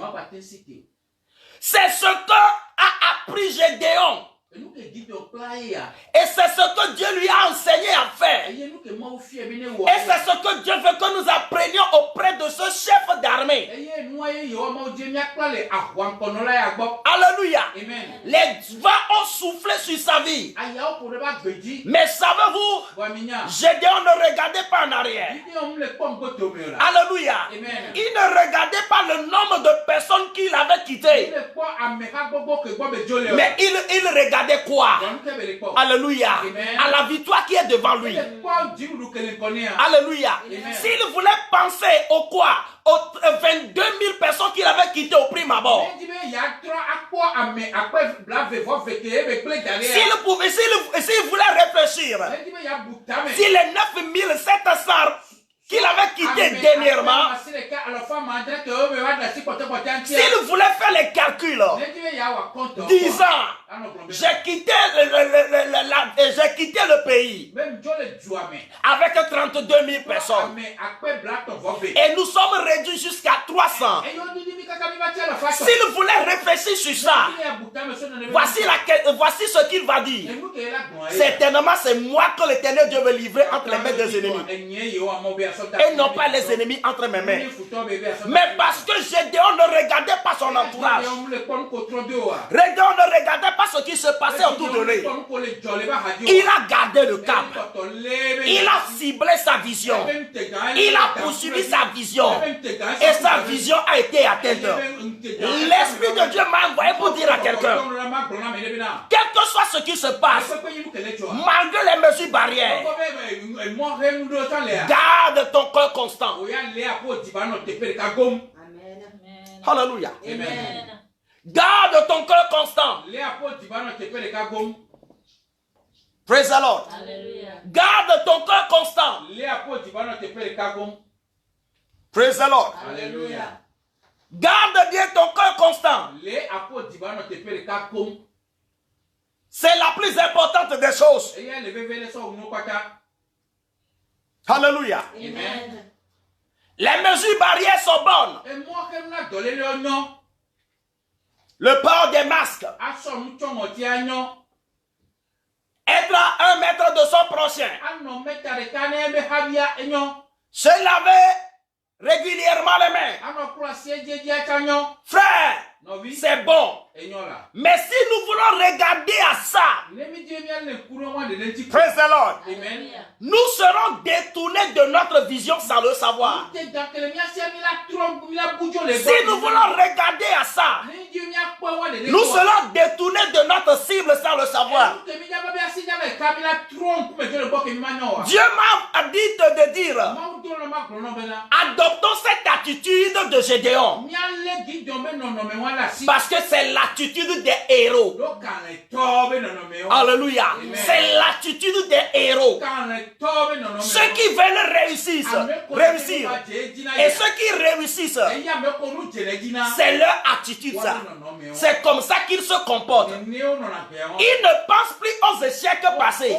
C'est ce que a appris Gédéon. Et c'est ce que Dieu lui a enseigné à faire. Et c'est ce que Dieu veut que nous apprenions auprès de ce chef d'armée. Alléluia. Les vents ont soufflé sur sa vie. Mais savez-vous, Gédéon ne regardait pas en arrière. Alléluia. Il ne regardait pas le nombre de personnes qu'il avait quittées. Mais il regardait quoi? Alléluia. À la victoire qui est devant lui. Alléluia. S'il voulait penser au quoi? Aux 22 000 personnes qu'il avait quittées au prime abord. S'il voulait réfléchir, si les 9 700 qu'il avait quitté dernièrement, s'il voulait faire les calculs, disant, j'ai quitté le pays avec 32 000 personnes et nous sommes réduits jusqu'à 300. S'il voulait réfléchir sur ça, voici ce qu'il va dire. Certainement, c'est moi que l'Éternel Dieu veut livrer entre les mains des ennemis et non pas les ennemis entre mes mains. Mais parce que Gédéon ne regardait pas son entourage, Gédéon ne regardait pas ce qui se passait autour de lui, il a gardé le cap, il a ciblé sa vision, il a poursuivi sa vision et sa vision a été atteinte. L'Esprit de Dieu m'a envoyé pour dire à quelqu'un, quel que soit ce qui se passe, malgré les mesures barrières, garde ton cœur constant. Alléluia. Amen. Garde ton cœur constant. Praise the Lord. Alléluia. Garde ton cœur constant. Praise the Lord. Alléluia. Garde bien ton cœur constant. C'est la plus importante des choses. Alléluia. Amen. Les mesures barrières sont bonnes. Le port des masques. Être à 1 mètre de son prochain. Se laver régulièrement les mains. Frère, c'est bon. Mais si nous voulons regarder à ça, praise the Lord, nous serons détournés de notre vision sans le savoir. Si nous voulons regarder à ça, nous serons détournés de notre cible sans le savoir. Dieu m'a dit de dire, Adoptons cette attitude de Gédéon. Parce que c'est l'attitude des héros. Alléluia. C'est l'attitude des héros. Ceux qui veulent réussir. Et ceux qui réussissent, c'est leur attitude. Ça. C'est comme ça qu'ils se comportent. Ils ne pensent plus aux échecs passés.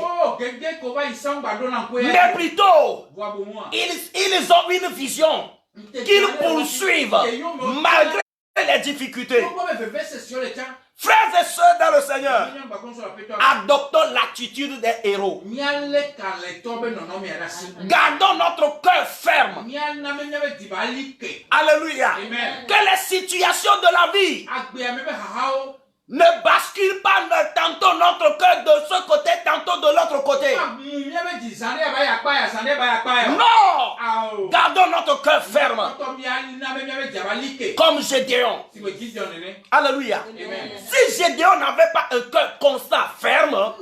Mais plutôt, ils ont une vision qu'ils poursuivent malgré les difficultés. Frères et sœurs dans le Seigneur, adoptons l'attitude des héros. Gardons notre cœur ferme. Alléluia. Amen. Que les situations de la vie ne bascule pas tantôt notre cœur de ce côté, tantôt de l'autre côté. Non! Gardons notre cœur ferme. Comme Gédéon. Alléluia. Amen. Si Gédéon n'avait pas un cœur constant, ferme,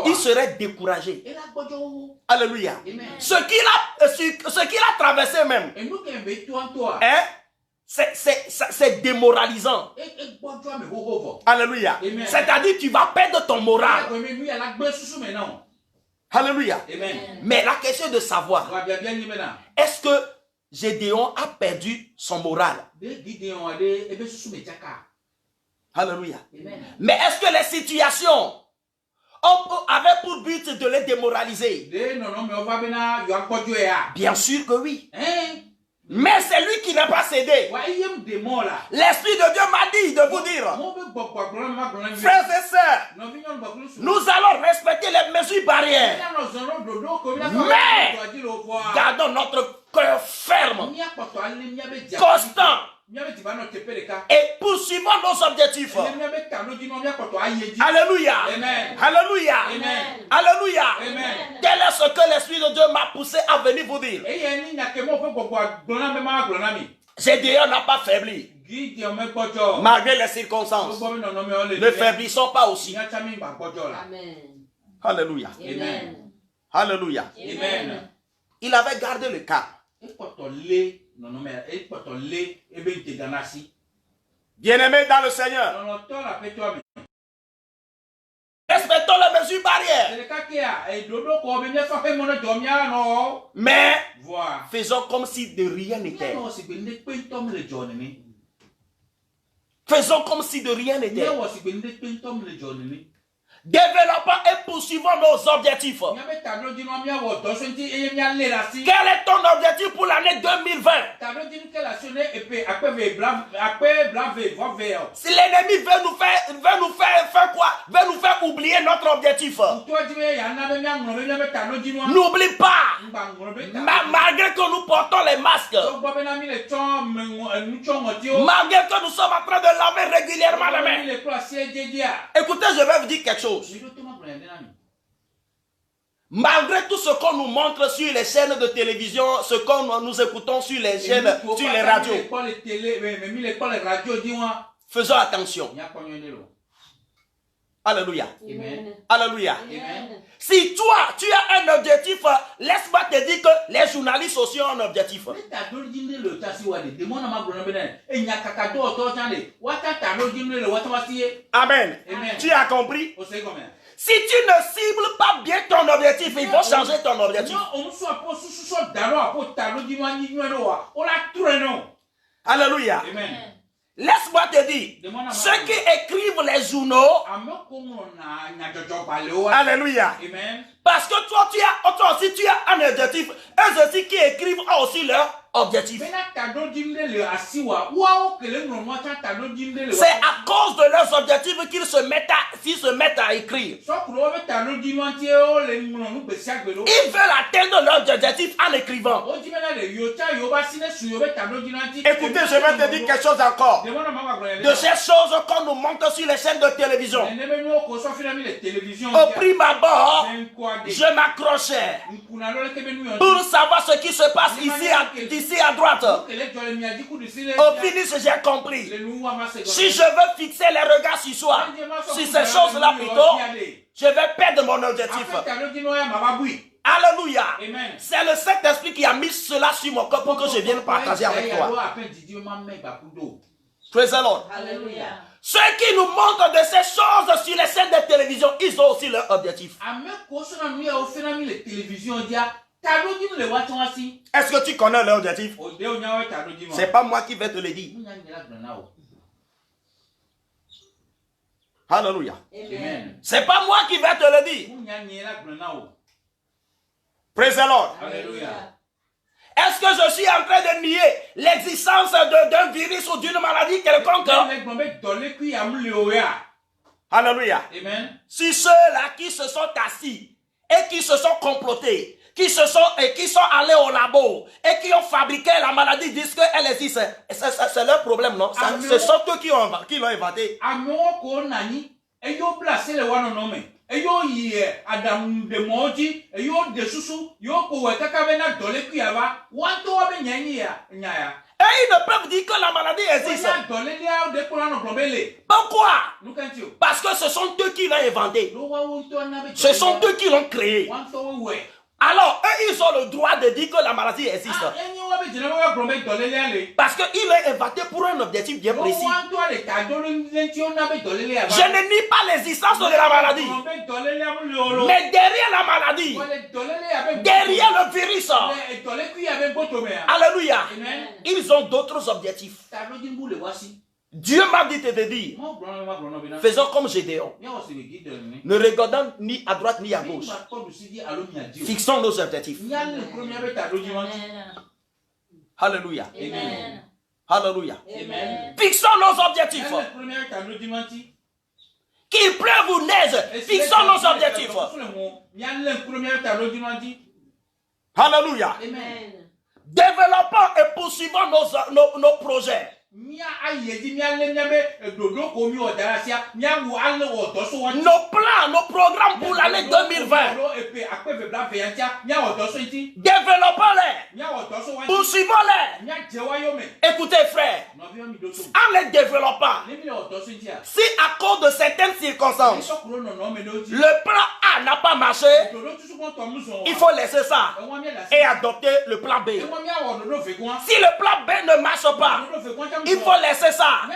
il serait découragé. Alléluia. Amen. Ce qu'il a traversé même, hein? C'est démoralisant. Alléluia. C'est-à-dire tu vas perdre ton moral. Alléluia. Amen. Mais la question est de savoir, est-ce que Gédéon a perdu son moral? Alléluia. Amen. Mais est-ce que les situations avaient pour but de les démoraliser? Bien sûr que oui. Mais c'est lui qui n'a pas cédé. L'Esprit de Dieu m'a dit de vous dire, frères et sœurs, nous allons respecter les mesures barrières. Mais gardons notre cœur ferme, constant, et poursuivons nos objectifs. Alléluia. Amen. Alléluia. Amen. Alléluia. Amen. Tel est ce que l'Esprit de Dieu m'a poussé à venir vous dire. Gédéon n'a pas faibli. Malgré les circonstances. Ne faiblissons pas aussi. Amen. Alléluia. Amen. Alléluia. Amen. Il avait gardé le cap. Bien-aimés dans le Seigneur, respectons les mesures barrières. Mais faisons comme si de rien n'était. Faisons comme si de rien n'était. Développons et poursuivons nos objectifs. Quel est ton objectif pour l'année 2020? Si l'ennemi veut nous faire quoi? Veut nous faire oublier notre objectif. N'oublie pas, malgré que nous portons les masques, malgré que nous sommes en train de laver régulièrement les mains. Écoutez, je vais vous dire quelque chose. Malgré tout ce qu'on nous montre sur les chaînes de télévision, ce que nous écoutons sur les chaînes, sur les radios, faisons attention. Alléluia. Amen. Alléluia. Amen. Si toi, tu as un objectif, laisse-moi te dire que les journalistes aussi ont un objectif. Amen. Amen. Tu as compris? Si tu ne cibles pas bien ton objectif, il faut changer ton objectif. Alléluia. Amen. Laisse-moi te dire, ceux qui écrivent les journaux, alléluia, amen. Parce que toi aussi tu as un objectif, eux aussi qui écrivent ont aussi leur objectif. C'est à cause de leurs objectifs qu'ils se mettent à écrire. Ils veulent atteindre leurs objectifs en écrivant. Écoutez, je vais te dire quelque chose encore. De ces choses qu'on nous montre sur les chaînes de télévision. Au prime abord, je m'accrochais pour savoir ce qui se passe ici à droite. Au finish, j'ai compris. Si je veux fixer les regards sur soi, sur ces choses-là plutôt, je vais perdre mon objectif. Alléluia. Amen. C'est le Saint-Esprit qui a mis cela sur mon cœur pour que je vienne partager avec toi. Praise the Lord. Alléluia. Ceux qui nous montrent de ces choses sur les chaînes de télévision, ils ont aussi leur objectif. Est-ce que tu connais leur objectif? C'est pas moi qui vais te le dire. Alléluia. Amen. C'est pas moi qui vais te le dire. Praise the Lord. Alléluia. Est-ce que je suis en train de nier l'existence d'un virus ou d'une maladie quelconque? Alléluia. Amen. Si ceux-là qui se sont assis et qui se sont complotés, qui sont allés au labo et qui ont fabriqué la maladie disent qu'elle existe, c'est leur problème, non? Ce sont eux qui l'ont inventé. Et ils ne peuvent dire que la maladie existe. Pourquoi? Parce que ce sont eux qui l'ont inventé. Ce sont eux qui l'ont créé. Alors, eux, ils ont le droit de dire que la maladie existe. Parce qu'ils l'ont inventé pour un objectif bien précis. Je ne nie pas l'existence de la maladie. Mais derrière la maladie, derrière le virus, alléluia, ils ont d'autres objectifs. Dieu m'a dit de te dire, faisons comme Gédéon, ne regardons ni à droite ni à gauche. Fixons nos objectifs. Alléluia. Amen. Alléluia. Amen. Fixons nos objectifs. Qu'il pleuve ou neige, fixons nos objectifs. Alléluia. Amen. Développons et poursuivons nos projets. Nos plans, nos programmes pour l'année 2020. Développons-les. Poursuivons-les. Écoutez, frère, en les développant, si à cause de certaines circonstances, le plan A n'a pas marché, il faut laisser ça et adopter le plan B. Si le plan B ne marche pas, il faut laisser ça.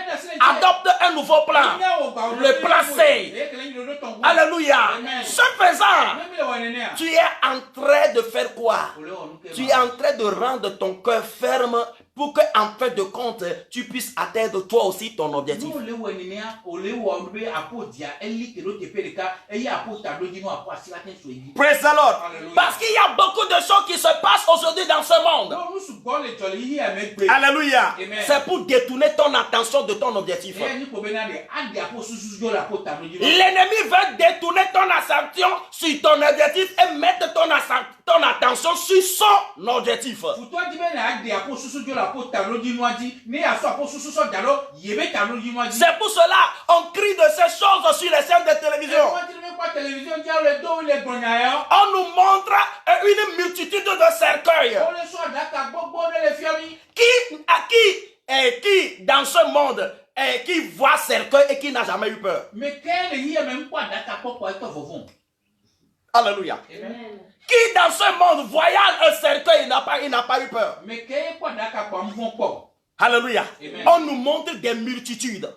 Adopte un nouveau plan. Le plan C. Alléluia. Ce faisant, tu es en train de faire quoi? Tu es en train de rendre ton cœur ferme pour que, en fin de compte, tu puisses atteindre toi aussi ton objectif. Praise the Lord. Parce qu'il y a beaucoup de choses qui se passent aujourd'hui dans ce monde. Alléluia. C'est pour détourner ton attention de ton objectif. L'ennemi veut détourner ton attention sur ton objectif et mettre ton attention sur son objectif. C'est pour cela on crie de ces choses sur les chaînes de télévision. On nous montre une multitude de cercueils qui dans ce monde qui voit cercueil et qui n'a jamais eu peur. Alléluia. Amen. Qui dans ce monde voyant un cercueil, il n'a pas eu peur. Alléluia. Amen. On nous montre des multitudes.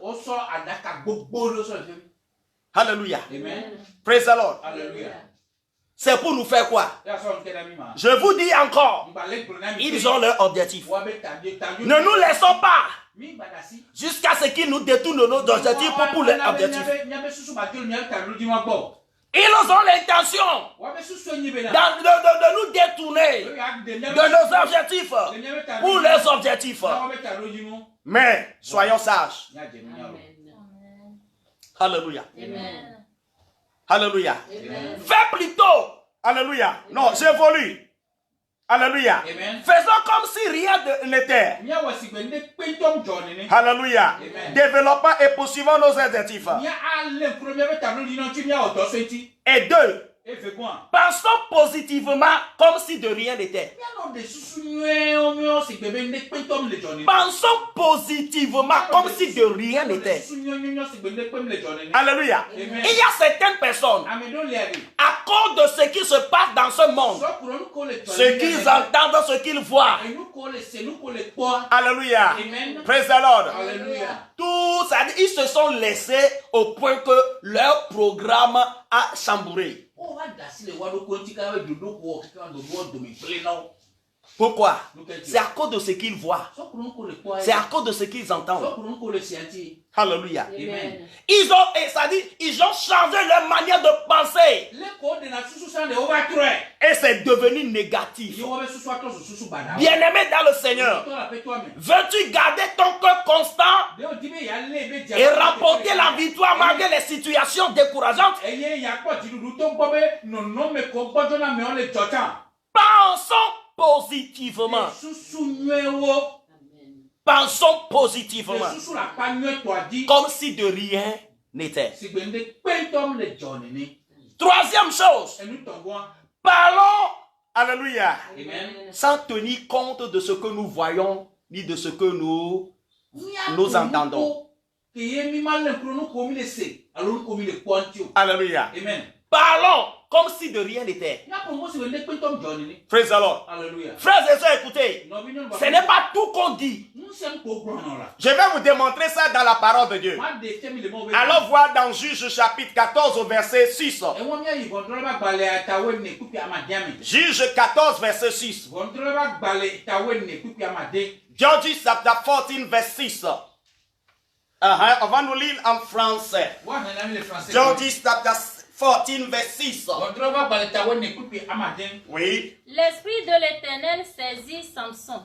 Alléluia. Amen. Praise the Lord. Alléluia. C'est pour nous faire quoi? Je vous dis encore, ils ont leur objectif. Ne nous laissons pas jusqu'à ce qu'ils nous détournent nos objectifs pour leur objectif. Ils ont l'intention de nous détourner de nos objectifs pour leurs objectifs. Mais soyons sages. Alléluia. Amen. Alléluia. Amen. Fais plutôt. Alléluia. Non, j'évolue. Alléluia. Amen. Faisons comme si rien n'était. Alléluia. Amen. Développons et poursuivons nos objectifs. Et deux, pensons positivement comme si de rien n'était. Pensons positivement comme si de rien n'était. Alléluia. Il y a certaines personnes, à cause de ce qui se passe dans ce monde, ce qu'ils entendent, ce qu'ils voient. Alléluia. Praise the Lord. Tout ça, ils se sont laissés au point que leur programme a chambouré. Pourquoi? C'est à cause de ce qu'ils voient. C'est à cause de ce qu'ils entendent. Alléluia. Amen. Ils ont changé leur manière de penser. Et c'est devenu négatif. Bien-aimé dans le Seigneur, veux-tu garder ton cœur constant et remporter la victoire malgré les situations décourageantes? Pensons positivement. Pensons positivement. Comme si de rien n'était. Troisième chose. Parlons, alléluia, sans tenir compte de ce que nous voyons, ni de ce que nous entendons. Alléluia. Parlons comme si de rien n'était. Praise the Lord. Frères et sœurs, écoutez, ce n'est pas tout qu'on dit. Je vais vous démontrer ça dans la parole de Dieu. Allons voir dans Juge chapitre 14 au verset 6. Juge 14 verset 6. Judges chapter 14 verset 6. On va nous lire en français. Judges chapter 14 verset 6. Oui. L'esprit de l'Éternel saisit Samson.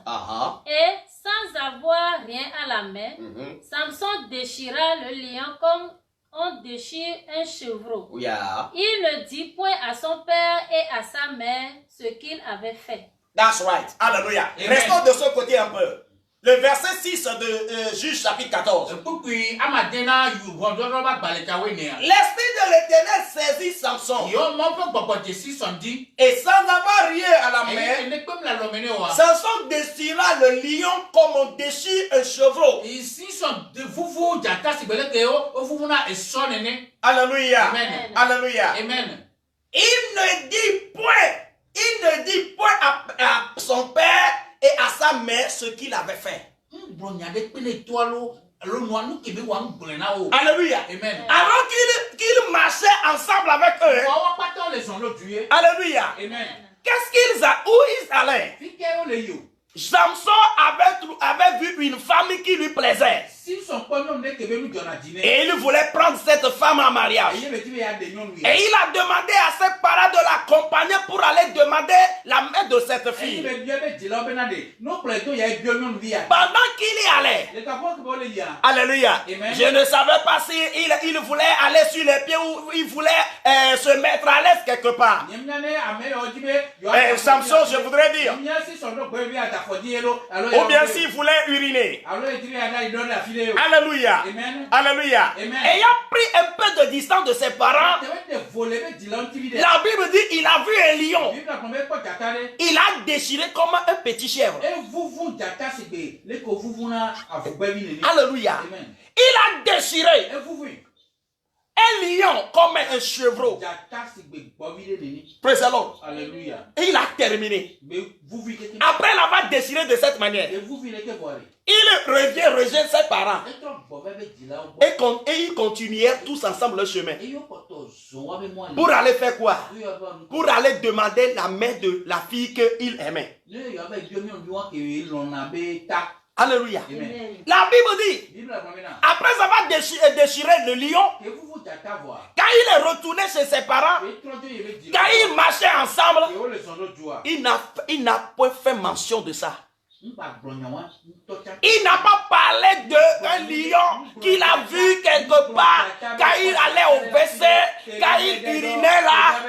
Et sans avoir rien à la main, Samson déchira le lion comme on déchire un chevreau. Il ne dit point à son père et à sa mère ce qu'il avait fait. That's right. Alléluia. Restons de ce côté un peu. Le verset 6 de Juge chapitre 14. L'esprit de l'Éternel saisit Samson. Et sans avoir rien à la main, Samson déchira le lion comme on déchire un chevreau. Alléluia. Amen. Alléluia. Amen. Il ne dit point à son père et à sa mère ce qu'il avait fait. Alléluia. Amen. Alors qu'ils marchaient ensemble avec eux. Alléluia. Amen. Qu'est-ce où ils allaient? Samson avait vu une femme qui lui plaisait. Et il voulait prendre cette femme en mariage. Et il a demandé à ses parents de l'accompagner pour aller demander la main de cette fille. Pendant qu'il y allait, alléluia, je ne savais pas si il voulait aller sur les pieds ou il voulait se mettre à l'aise quelque part. Samson, je voudrais dire. Ou bien s'il voulait uriner. Alléluia. Amen. Alléluia. Amen. Ayant pris un peu de distance de ses parents, la Bible dit il a vu un lion. Il a déchiré comme un petit chèvre. Alléluia. Amen. Il a déchiré un lion comme un chevreau. Praise the Lord. Alléluia. Et il a terminé. Après l'avoir déchiré de cette manière, il rejoint ses parents. Et ils continuèrent tous ensemble le chemin. Pour aller faire quoi? Pour aller demander la main de la fille qu'il aimait. Alléluia. Amen. La Bible dit, après avoir déchiré le lion, quand il est retourné chez ses parents, quand ils marchaient ensemble, il n'a pas fait mention de ça. Il n'a pas parlé d'un lion qu'il a vu quelque part quand il allait au WC, quand il urinait là.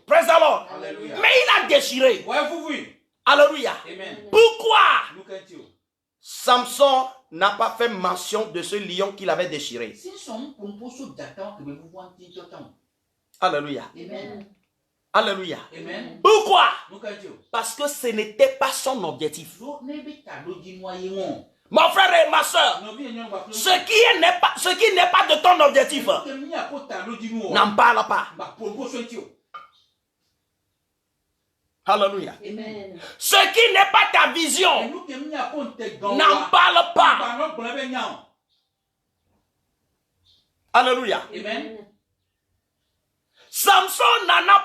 Praise the Lord. Mais il a déchiré. Alléluia. Pourquoi Samson n'a pas fait mention de ce lion qu'il avait déchiré? Alléluia. Amen. Alléluia. Amen. Pourquoi? Mukadio. Parce que ce n'était pas son objectif. So nebe talo di moyen. Mon frère et ma soeur, ce qui n'est pas de ton objectif, n'en parle pas. Alléluia. Amen. Ce qui n'est pas ta vision, n'en parle pas. Alléluia. Amen. Samson n'en a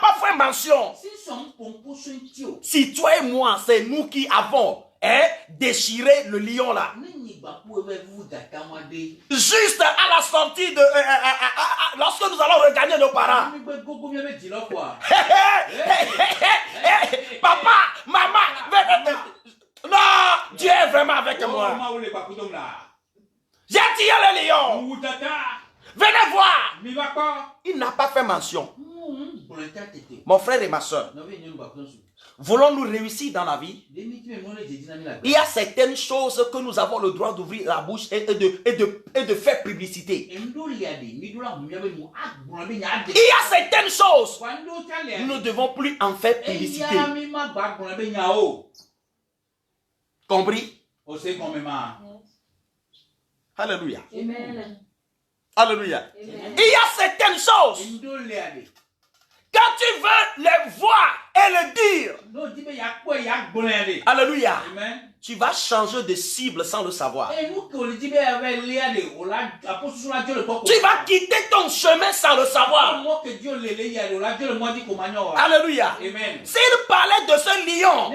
pas fait mention. Si toi et moi, c'est nous qui avons déchiré le lion là. Juste à la sortie de... lorsque nous allons regagner nos parents. Papa, maman, non, Dieu est vraiment avec moi. J'ai tiré le lion. Venez voir. Il n'a pas fait mention. Mon frère et ma soeur, voulons-nous réussir dans la vie? Il y a certaines choses que nous avons le droit d'ouvrir la bouche et de faire publicité. Il y a certaines choses, nous ne devons plus en faire publicité. Compris? Alléluia. Amen. Alléluia. Amen. Il y a certaines choses, quand tu veux les voir et le dire, alléluia, tu vas changer de cible sans le savoir. Tu vas quitter ton chemin sans le savoir. Alléluia. S'il parlait de ce lion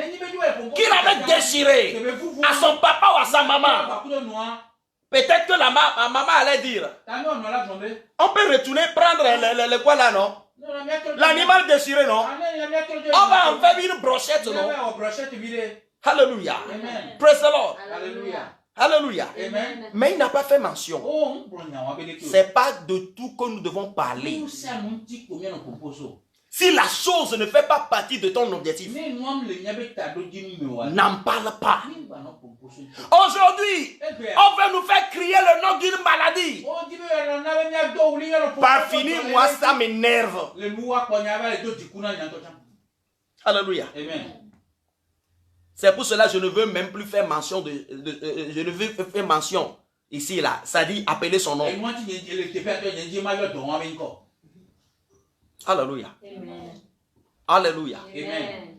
qu'il avait déchiré à son papa ou à sa maman, peut-être que la maman allait dire, on peut retourner prendre le quoi là, non? L'animal déchiré, non? On va en faire une brochette, non? Alléluia. Praise the Lord. Alléluia. Mais il n'a pas fait mention. C'est pas de tout que nous devons parler. Si la chose ne fait pas partie de ton objectif, n'en parle pas. Aujourd'hui, on veut nous faire crier le nom d'une maladie. Par finir, moi, ça m'énerve. Alléluia. C'est pour cela que je ne veux même plus faire mention je ne veux faire mention ici, là. Ça dit appeler son nom. Alléluia. Amen. Alléluia. Amen.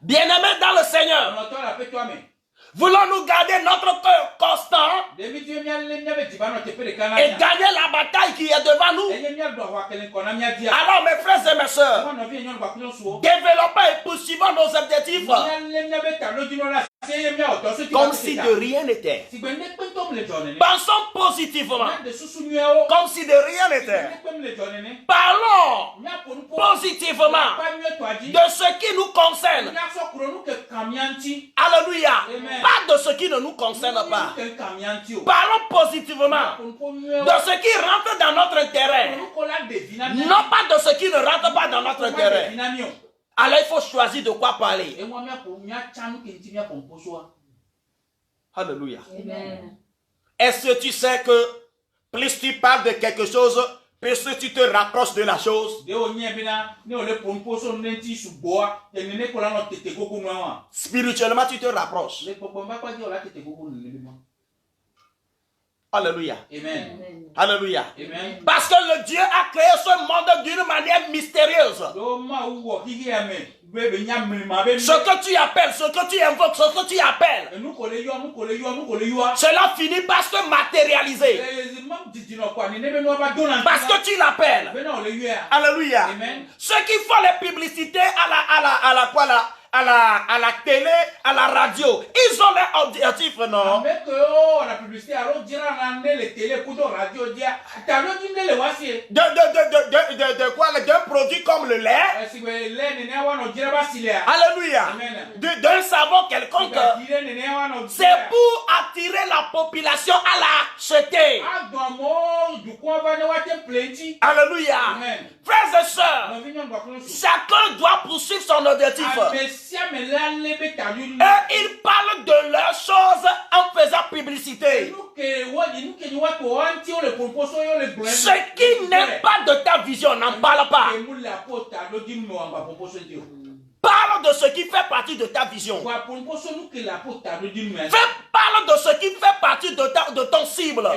Bien-aimés dans le Seigneur, voulons-nous garder notre cœur constant et gagner la bataille qui est devant nous? Alors mes frères et mes sœurs, développons et poursuivons nos objectifs comme si de rien n'était. Pensons positivement comme si de rien n'était. Parlons positivement de ce qui nous concerne. Alléluia. Pas de ce qui ne nous concerne pas. Parlons positivement de ce qui rentre dans notre terrain, non pas de ce qui ne rentre pas dans notre terrain. Alors il faut choisir de quoi parler. Alléluia. Amen. Est-ce que tu sais que plus tu parles de quelque chose, plus tu te rapproches de la chose? Spirituellement, tu te rapproches. Alléluia. Amen. Alléluia. Amen. Parce que le Dieu a créé ce monde d'une manière mystérieuse. Ce que tu appelles, ce que tu invoques, ce que tu appelles, cela finit par se matérialiser. Parce que tu l'appelles. Alléluia. Amen. Ceux qui font les publicités à la télé, à la radio, ils ont leur objectif, non? De quoi? D'un produit comme le lait. Alléluia. D'un savon quelconque. C'est pour attirer la population à l'acheter. Alléluia. Frères et sœurs, chacun doit poursuivre son objectif. Et il parle parlent de leurs choses en faisant publicité. Ce qui n'est pas de ta vision, n'en parle pas. Parle de ce qui fait partie de ta vision. Parle de ce qui fait partie de ton cible.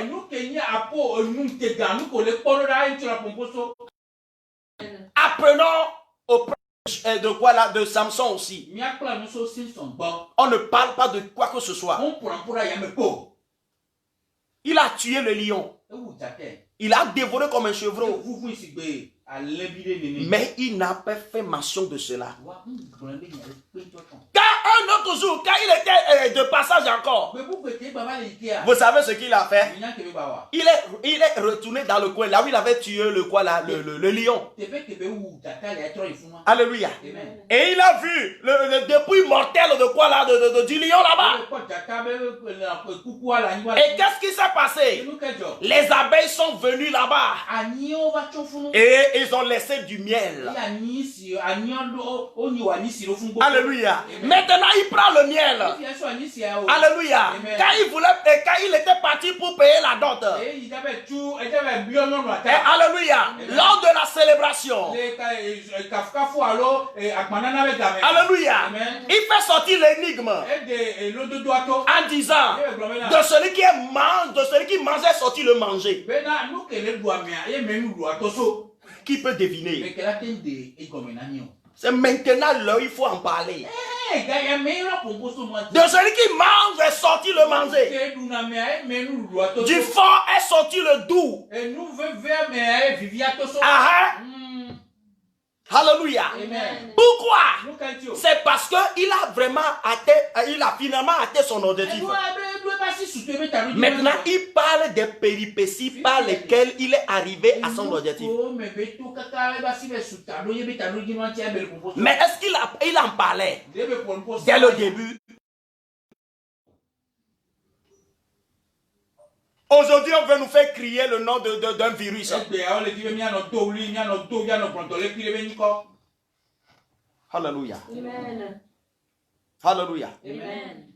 Apprenons au de quoi là, de Samson aussi. On ne parle pas de quoi que ce soit. Il a tué le lion. Il a dévoré comme un chevreau. Mais il n'a pas fait mention de cela. Quand un autre jour, quand il était de passage encore, vous savez ce qu'il a fait? Il est retourné dans le coin, là où il avait tué le lion. Alléluia. Et il a vu le dépouille mortel de quoi là, du lion là-bas. Et qu'est-ce qui s'est passé? Les abeilles sont venues là-bas. Et ils ont laissé du miel. Alléluia. Maintenant, il prend le miel. Alléluia. Quand il était parti pour payer la dot. Alléluia. Lors de la célébration. Alléluia. Il fait sortir l'énigme en disant de celui qui mangeait sortir le manger. Qui peut deviner? C'est maintenant l'heure, il faut en parler. De celui qui mange est sorti le manger. Du fort est sorti le doux. Alléluia. Pourquoi? C'est parce qu'il a finalement atteint son objectif. Maintenant, il parle des péripéties par lesquelles il est arrivé à son objectif. Mais est-ce qu'il en parlait dès le début? Aujourd'hui, on veut nous faire crier le nom d'un virus. Alléluia. Amen. Alléluia. Amen.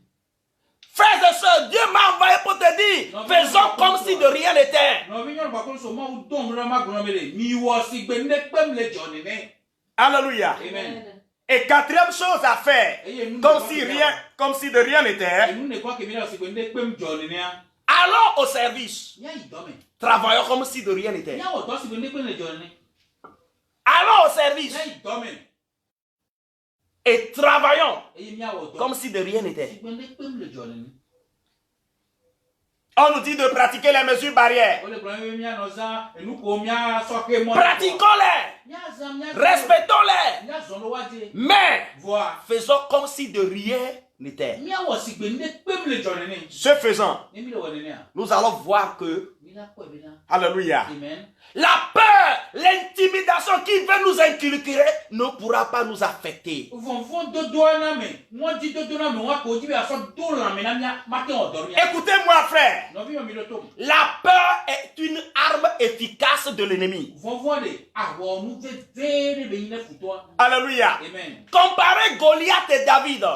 Frères et sœurs, Dieu m'a envoyé pour te dire, faisons comme si de rien n'était. Alléluia. Amen. Et quatrième chose à faire, comme si de rien n'était, allons au service. Travaillons comme si de rien n'était. Allons au service. Et travaillons comme si de rien n'était. On nous dit de pratiquer les mesures barrières. Pratiquons-les. Respectons-les. Mais faisons comme si de rien n'était. Ce faisant, nous allons voir que, alléluia, la peur, l'intimidation qui veut nous inculquer ne pourra pas nous affecter. Écoutez-moi, frère. La peur est une arme efficace de l'ennemi. Alléluia. Comparez Goliath et David.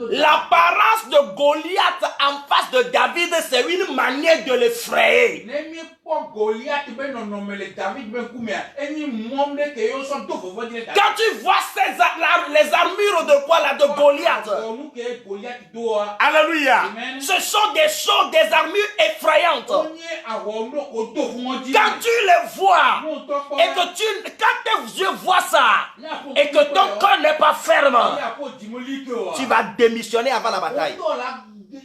L'apparence de Goliath en face de David, c'est une manière de l'effrayer. Quand tu vois les armures de quoi là, de Goliath, alléluia, ce sont des armures effrayantes. Quand tu les vois et que quand tes yeux voient ça et que ton corps n'est pas ferme, tu vas démissionner avant la bataille. Le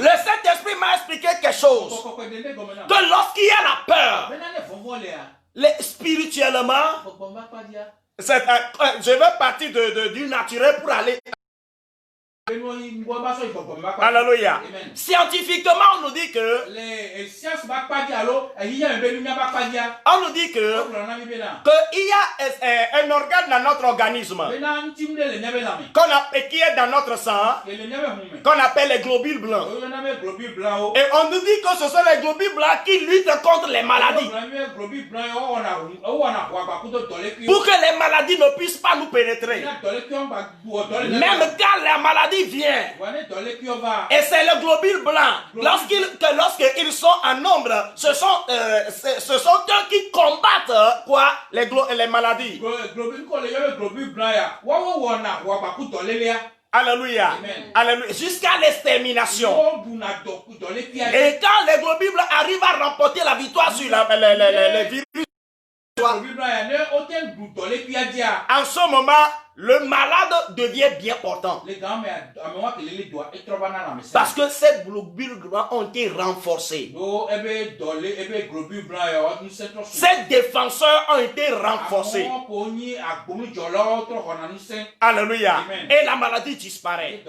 Saint-Esprit m'a expliqué quelque chose. Que lorsqu'il y a la peur, spirituellement, je vais partir du naturel pour aller Alléluia. Scientifiquement, on nous dit que qu'il y a un organe dans notre organisme qui est dans notre sang, qu'on appelle les globules blancs. Et on nous dit que ce sont les globules blancs qui luttent contre les maladies. Pour que les maladies ne puissent pas nous pénétrer. Même quand la maladie vient, et c'est le globule blanc, lorsqu'ils sont en nombre, ce sont eux qui combattent les maladies. Alléluia. Alléluia. Jusqu'à l'extermination. Et quand les globules blancs arrivent à remporter la victoire sur les virus, en ce moment, le malade devient bien portant. Parce que ces globules blancs ont été renforcés. Ces défenseurs ont été renforcés. Alléluia. Et la maladie disparaît.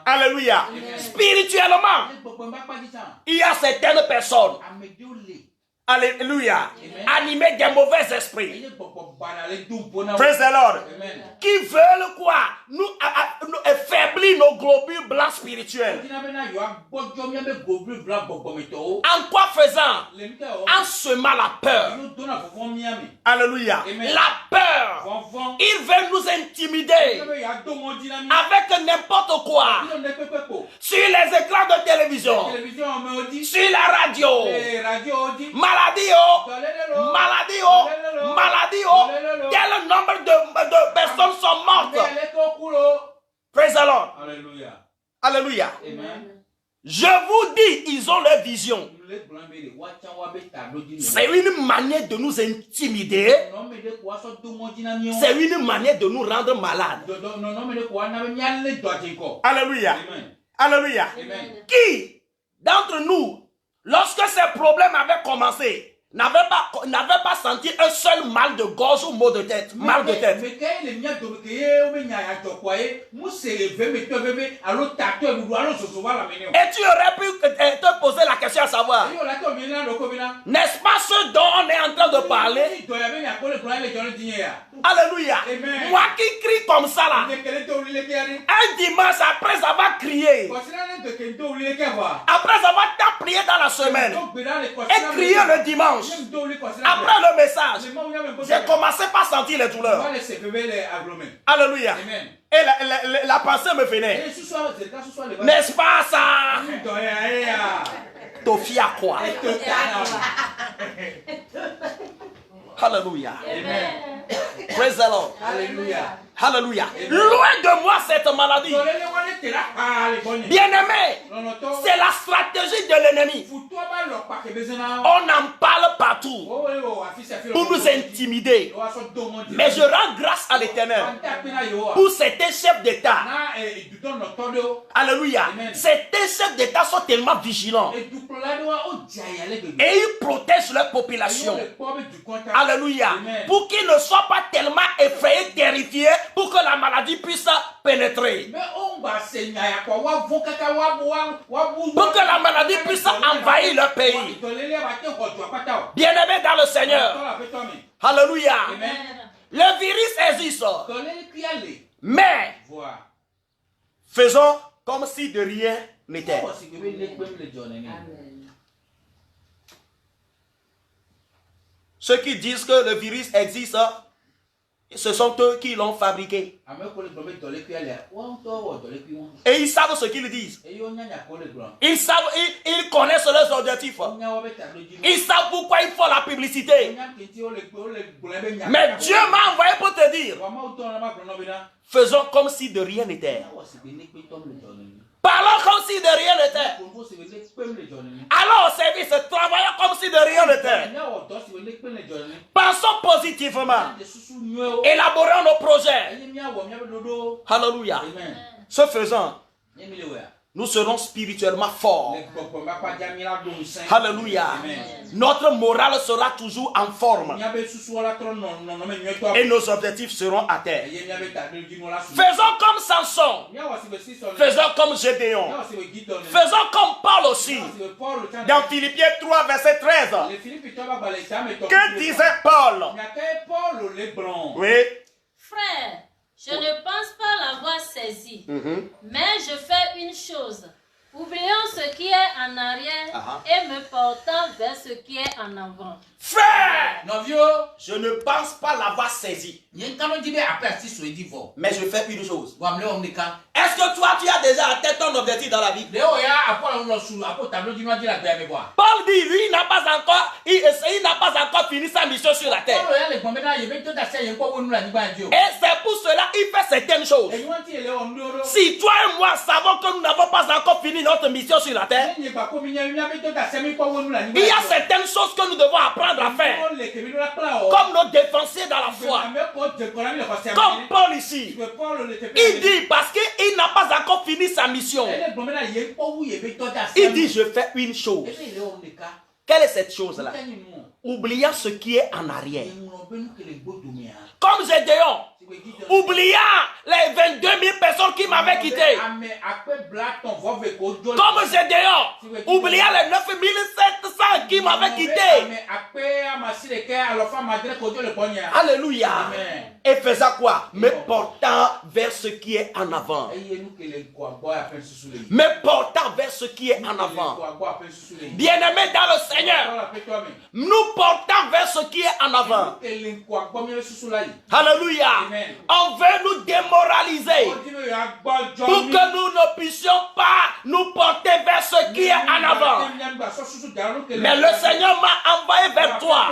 Alléluia. Spirituellement, il y a certaines personnes. Alléluia. Animés des mauvais esprits. Praise the Lord. Qui veulent quoi? Nous affaiblir nos globules blancs spirituels. En quoi faisant? En semant la peur. Alléluia. La peur. Ils veulent nous intimider avec n'importe quoi. Sur les écrans de télévision. Sur la radio. Maladie, quel nombre de personnes sont mortes? Praise the Lord. Alléluia. Alléluia. Je vous dis, ils ont leur vision. C'est une manière de nous intimider. C'est une manière de nous rendre malades. Alléluia. Alléluia. Qui d'entre nous, lorsque ces problèmes avaient commencé, n'avait pas senti un seul mal de gorge ou maux de tête, mal de tête? Et tu aurais pu te poser la question à savoir, n'est-ce pas ce dont on est en train de parler? Alléluia. Moi qui crie comme ça là, un dimanche après avoir crié, après avoir tant prié dans la semaine et crié le dimanche, après le message, j'ai commencé par sentir les douleurs. Alléluia. Et la pensée me venait. N'est-ce pas ça? Tofia quoi? Alléluia. Praise the Lord. Alléluia. Alléluia. Loin de moi cette maladie. Bien-aimé, c'est la stratégie de l'ennemi. On en parle partout pour nous intimider. Mais je rends grâce à l'Éternel pour certains chefs d'État. Alléluia. Certains chefs d'État sont tellement vigilants et ils protègent leur population. Alléluia. Pour qu'ils ne soient pas tellement effrayés, terrifiés, pour que la maladie puisse pénétrer. Pour que la maladie puisse envahir leur pays. Bien-aimés dans le Seigneur. Alléluia. Le virus existe. Mais faisons comme si de rien n'était. Ceux qui disent que le virus existe, ce sont eux qui l'ont fabriqué. Et ils savent ce qu'ils disent. Ils savent, ils connaissent leurs objectifs. Ils savent pourquoi ils font la publicité. Mais Dieu m'a envoyé pour te dire, faisons comme si de rien n'était. Parlons comme si de rien n'était. Allons au service, travaillons comme si de rien n'était. Pensons positivement. Élaborons nos projets. Alléluia. Ce faisant, nous serons spirituellement forts. Alléluia. Notre morale sera toujours en forme. Et nos objectifs seront atteints. Faisons comme Samson. Faisons comme Gédéon. Faisons comme Paul aussi. Dans Philippiens 3, verset 13. Que disait Paul? Oui. Frère, je ne pense pas l'avoir saisi, mais je fais une chose. Oublions ce qui est en arrière et me portant vers ce qui est en avant. Frère, je ne pense pas l'avoir saisi, mais je fais une chose. Est-ce que toi, tu as déjà atteint ton objectif dans la vie? Paul dit, lui, il n'a pas encore fini sa mission sur la terre. Et c'est pour cela qu'il fait certaines choses. Si toi et moi savons que nous n'avons pas encore fini notre mission sur la terre, il y a certaines choses que nous devons apprendre à faire. Comme nos défenseurs dans la foi. Comme Paul ici. Il dit parce qu'il n'a pas encore fini sa mission. Il dit je fais une chose. Quelle est cette chose-là? Oubliant ce qui est en arrière. Comme Gédéon. Oubliant les 22 000 personnes qui m'avaient quitté. Comme Gédéon. Oubliant les 9 700 qui m'avaient quitté. Alléluia. Et faisant quoi? Me portant vers ce qui est en avant. Me portant vers ce qui est en avant. Bien-aimés dans le Seigneur, nous portons vers ce qui est en avant. Alléluia. On veut nous démoraliser pour que nous ne puissions pas nous porter vers ce qui est en avant. Mais le Seigneur m'a envoyé vers toi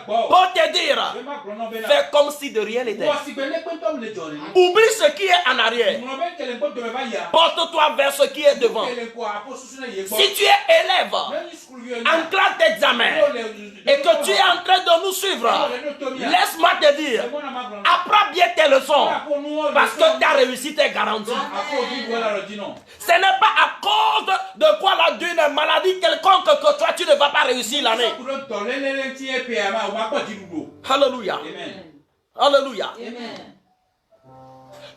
pour te dire, fais comme si de rien n'était. Oublie ce qui est en arrière. Porte-toi vers ce qui est devant. Si tu es élève en classe d'examen et que tu es en train de nous suivre, laisse-moi te dire, apprends bien tes leçons parce que ta réussite est garantie. Ce n'est pas à cause de quoi d'une maladie quelconque que toi tu ne vas pas réussir l'année. Alléluia. Alléluia.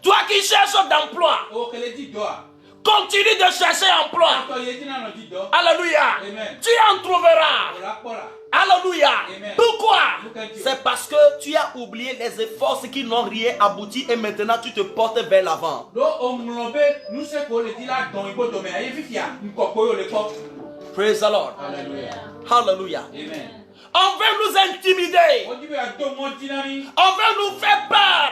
Toi qui cherches d'emploi, continue de chercher emploi. Alléluia. Tu en trouveras. Alléluia. Pourquoi? C'est parce que tu as oublié les efforts qui n'ont rien abouti et maintenant tu te portes vers l'avant. Praise the Lord. Hallelujah. Amen. On veut nous intimider. On veut nous faire peur.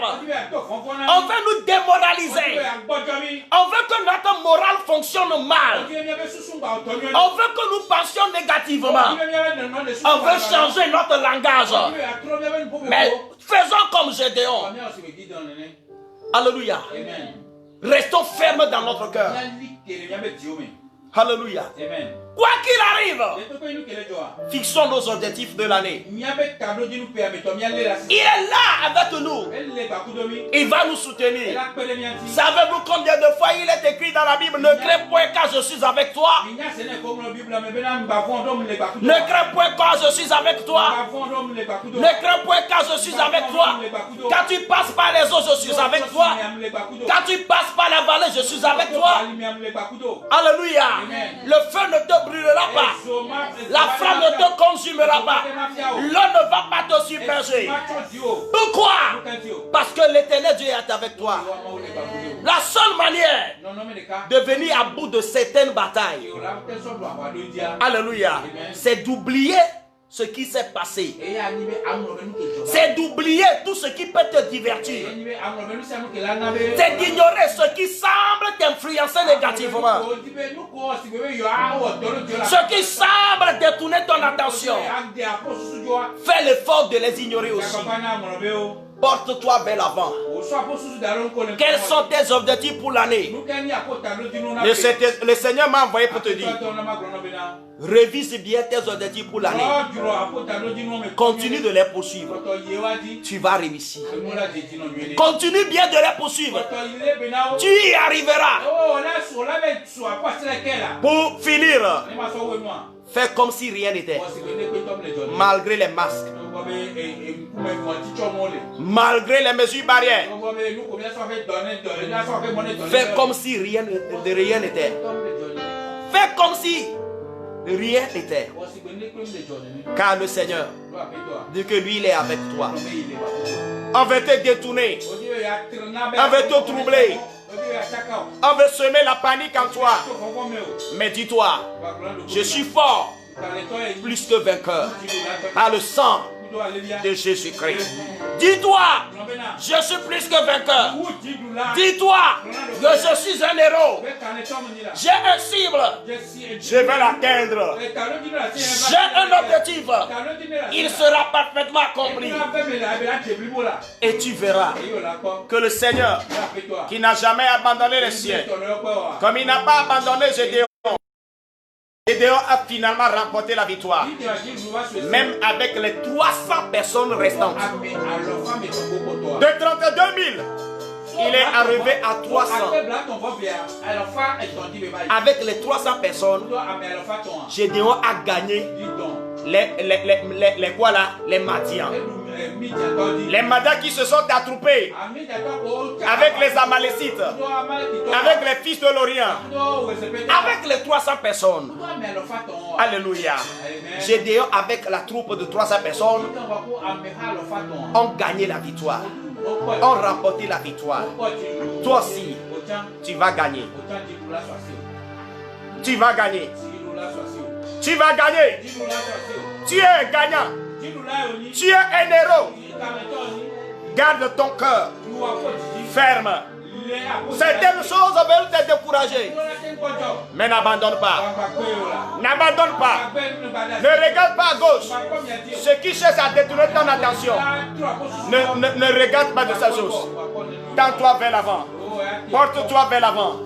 On veut nous démoraliser. On veut que notre morale fonctionne mal. On veut que nous pensions négativement. On veut changer notre langage. Mais faisons comme Gédéon. Alléluia. Restons fermes dans notre cœur. Alléluia. Quoi qu'il arrive, fixons nos objectifs de l'année. Il est là avec nous. Il va nous soutenir. Savez-vous combien de fois il est écrit dans la Bible, ne crains point car je suis avec toi. Ne crains point car je suis avec toi. Ne crains point car je suis avec toi. Quand tu passes par les eaux, je suis avec toi. Quand tu passes par la vallée, je suis avec toi. Alléluia. Le feu ne te brûlera pas. La flamme ne te consumera pas. L'eau ne va pas te submerger. Pourquoi? Parce que l'Éternel Dieu est avec toi. La seule manière de venir à bout de certaines batailles, alléluia, c'est d'oublier ce qui s'est passé. C'est d'oublier tout ce qui peut te divertir. C'est d'ignorer ce qui semble t'influencer négativement. Ce qui semble détourner ton attention. Fais l'effort de les ignorer aussi. Porte-toi vers l'avant. Quels sont tes objectifs pour l'année? Le Seigneur m'a envoyé pour te dire, révise bien tes objectifs pour l'année. Continue de les poursuivre. Tu vas réussir. Continue bien de les poursuivre. Tu y arriveras. Pour finir, fais comme si rien n'était. Malgré les masques. Malgré les mesures barrières. Fais comme si rien n'était. Fais comme si rien n'était. Car le Seigneur dit que lui il est avec toi. On veut te détourner. On veut te troubler. On veut semer la panique en toi. Mais dis-toi, je suis fort, plus que vainqueur, par le sang de Jésus-Christ. Dis-toi, je suis plus que vainqueur. Dis-toi que je suis un héros. J'ai un cible. Je vais l'atteindre. J'ai un objectif. Il sera parfaitement accompli. Et tu verras que le Seigneur, qui n'a jamais abandonné les siens, comme il n'a pas abandonné Gédéon, Gédéon a finalement remporté la victoire. Même avec les 300 personnes restantes. De 32 000, il est arrivé à 300. Avec les 300 personnes, Gédéon a gagné les Madians. Les Madians qui se sont attroupés avec les Amalécites, avec les fils de l'Orient, avec les 300 personnes. Alléluia. Gédéon avec la troupe de 300 personnes ont gagné la victoire, ont remporté la victoire. Toi aussi, tu vas gagner. Tu vas gagner. Tu vas gagner. Tu es un gagnant. Tu es un héros. Garde ton cœur ferme. Certaines choses veulent te décourager. Mais n'abandonne pas. N'abandonne pas. Ne regarde pas à gauche. Ceux qui cherchent à détourner ton attention, ne regarde pas de ces choses. Tends-toi vers l'avant. Porte-toi vers l'avant.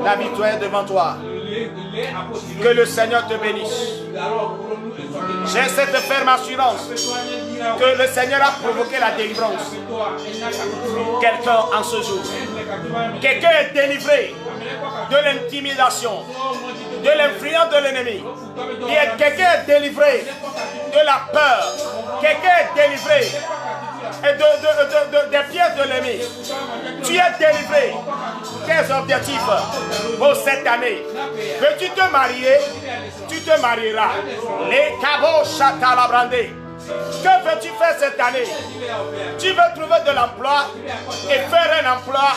La victoire est devant toi. Que le Seigneur te bénisse. J'ai cette ferme assurance que le Seigneur a provoqué la délivrance. Quelqu'un en ce jour. Quelqu'un est délivré de l'intimidation, de l'influence de l'ennemi. Quelqu'un est délivré de la peur. Quelqu'un est délivré des pièges de l'ennemi. Tu es délivré. Quels objectifs pour cette année? Veux-tu te marier? Tu te marieras. Les cabots chatalabrandés. Que veux-tu faire cette année? Tu veux trouver de l'emploi et faire un emploi?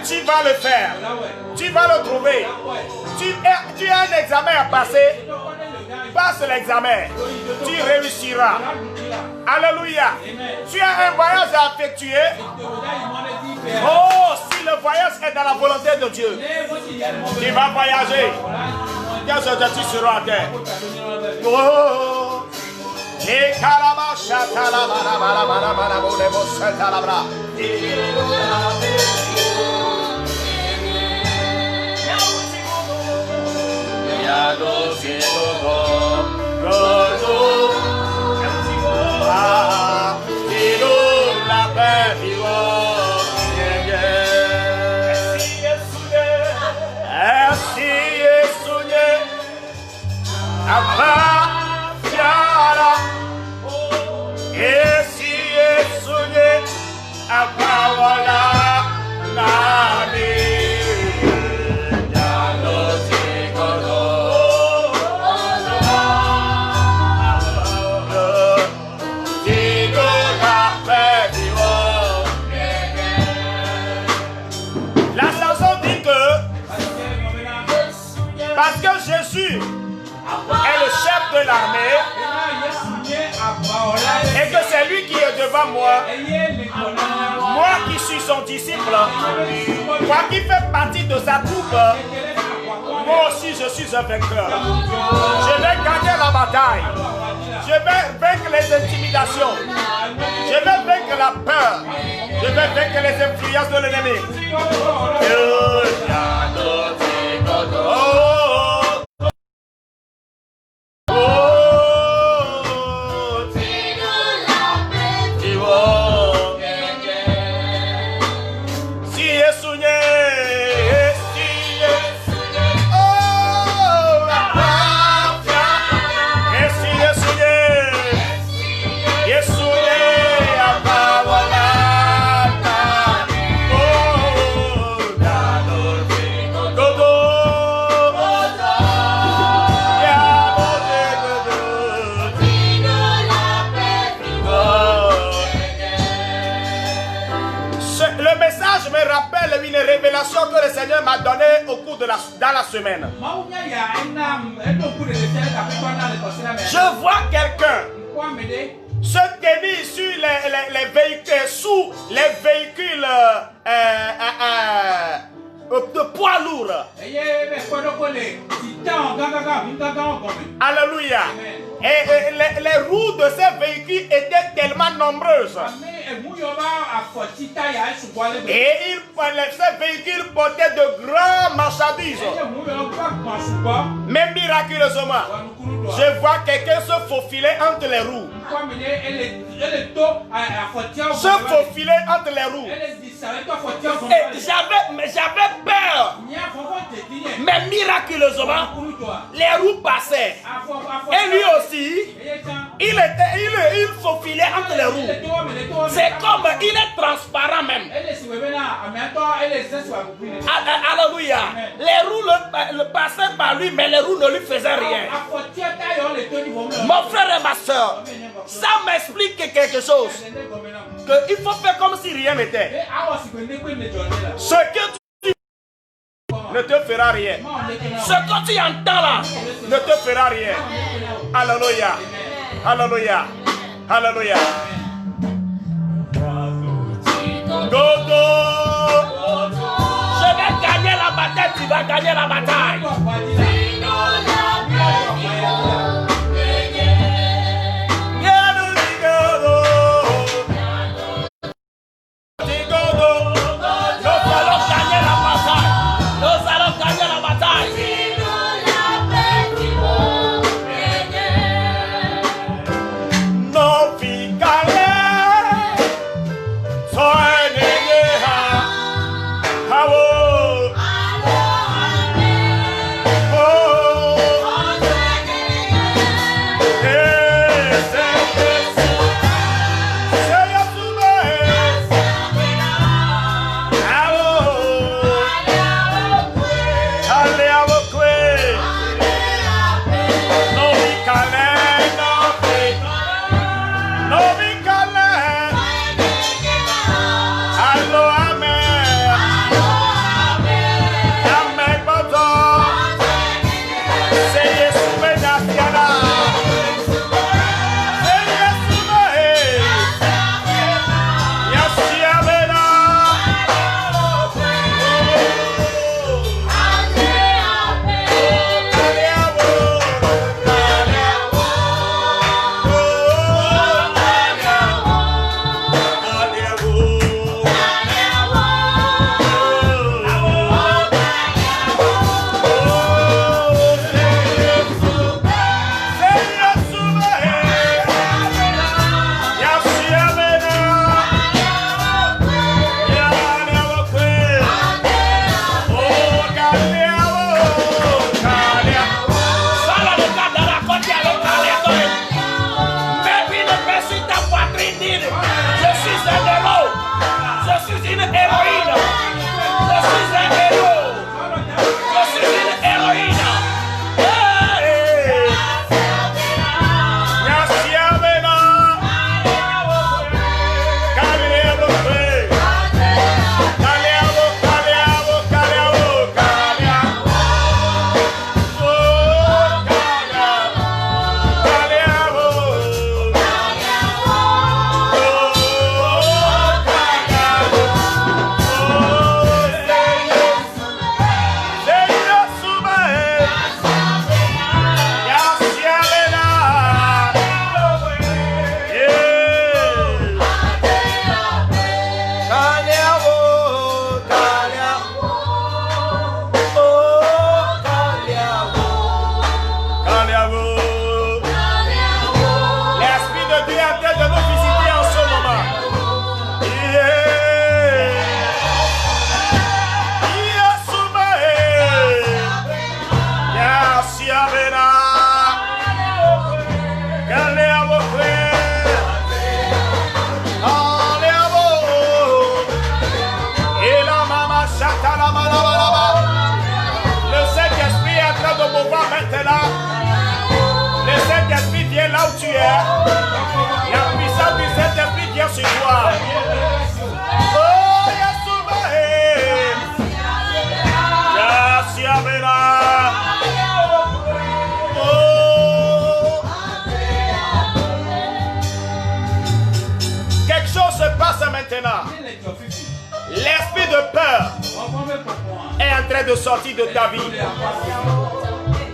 Tu vas le faire. Tu vas le trouver. Tu as un examen à passer. Passe l'examen. Tu réussiras. Alléluia. Tu as un voyage à effectuer. Oh, si le voyage est dans la volonté de Dieu, tu vas voyager. Tes objectifs seront à terre. Oh. Les carabachas, parce que Jésus est le chef de l'armée et que c'est lui qui est devant moi, moi qui suis son disciple, moi qui fais partie de sa troupe, moi aussi je suis un vainqueur. Je vais gagner la bataille. Je vais vaincre les intimidations. Je vais vaincre la peur. Je vais vaincre les influences de l'ennemi. Que le Seigneur m'a donné au cours de dans la semaine. Je vois quelqu'un se tenir sur les véhicules, sous les véhicules de poids lourds. Alléluia. Et les roues de ces véhicules étaient tellement nombreuses. Et ces véhicules portaient de grandes marchandises. Mais miraculeusement, je vois quelqu'un se faufiler entre les roues. Se faufiler entre les roues. Et j'avais peur. Mais miraculeusement, les roues passaient. Et lui aussi, il faufilait entre les roues. C'est comme il est transparent même. Alléluia. Les roues le passaient par lui, mais les roues ne lui faisaient rien. Mon frère et ma soeur, ça m'explique quelque chose. Qu'il faut faire comme si rien n'était. Ce que tu ne te fera rien. Ce que tu entends là ne te fera rien. Alléluia. Alléluia. Alléluia. Gogo. Je vais gagner la bataille, tu vas gagner la bataille. Le Saint-Esprit est en train de mouvoir maintenant. Le Saint-Esprit vient là où tu es. La puissance du Saint-Esprit vient sur toi. Oh, Yeshua. Yeshua. Quelque chose se passe maintenant. L'esprit de peur est en train de sortir de ta vie.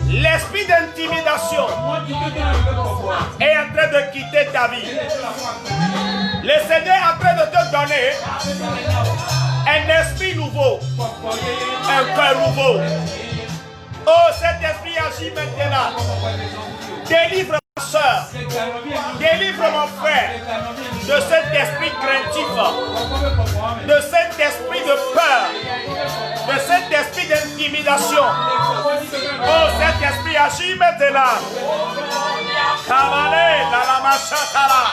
L'esprit d'intimidation est en train de quitter ta vie. Le Seigneur est en train de te donner un esprit nouveau, un cœur nouveau. Oh, cet esprit agit maintenant. Délivre ma soeur, délivre mon frère de cet esprit craintif, de cet esprit de peur, de cet esprit d'intimidation. Oh, cet esprit agit maintenant. Kamale, la machatara.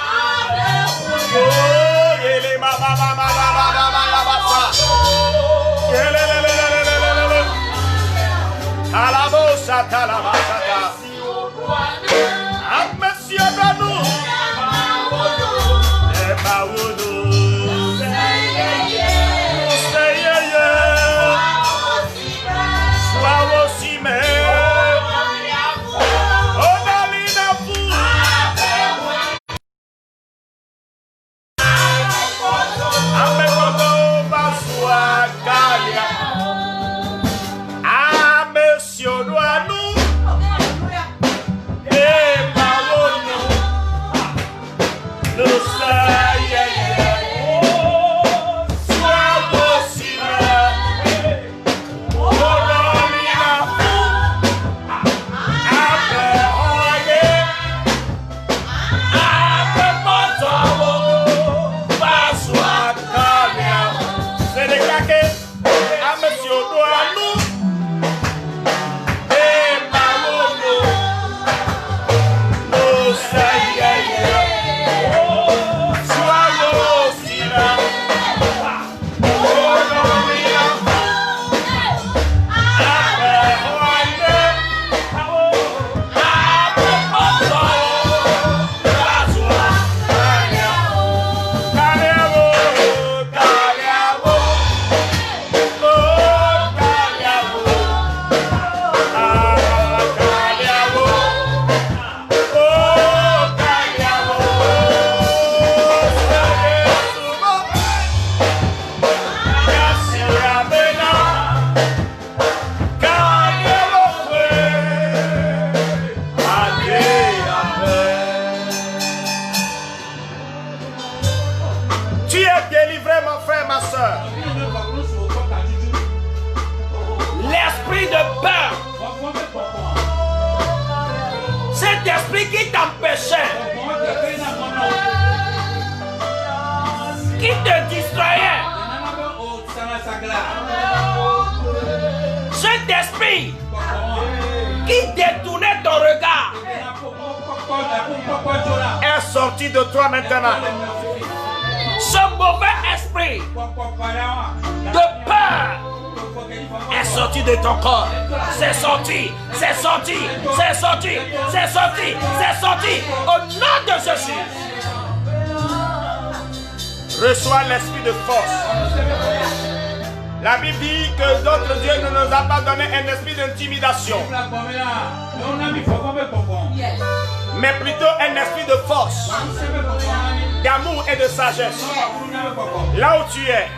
Oh, yele mama mama mama mama. Yele le le le le le le. Alabosa talabata. Monsieur Banou. Et Baoudou. Qui te distrayait? Cet esprit qui détournait ton regard est sorti de toi maintenant. Ce mauvais esprit de peur est sorti de ton corps. C'est sorti, c'est sorti, c'est sorti, c'est sorti, c'est sorti. Au nom de Jésus. Reçois l'esprit de force. La Bible dit que notre Dieu ne nous a pas donné un esprit d'intimidation, mais plutôt un esprit de force, d'amour et de sagesse. Là où tu es,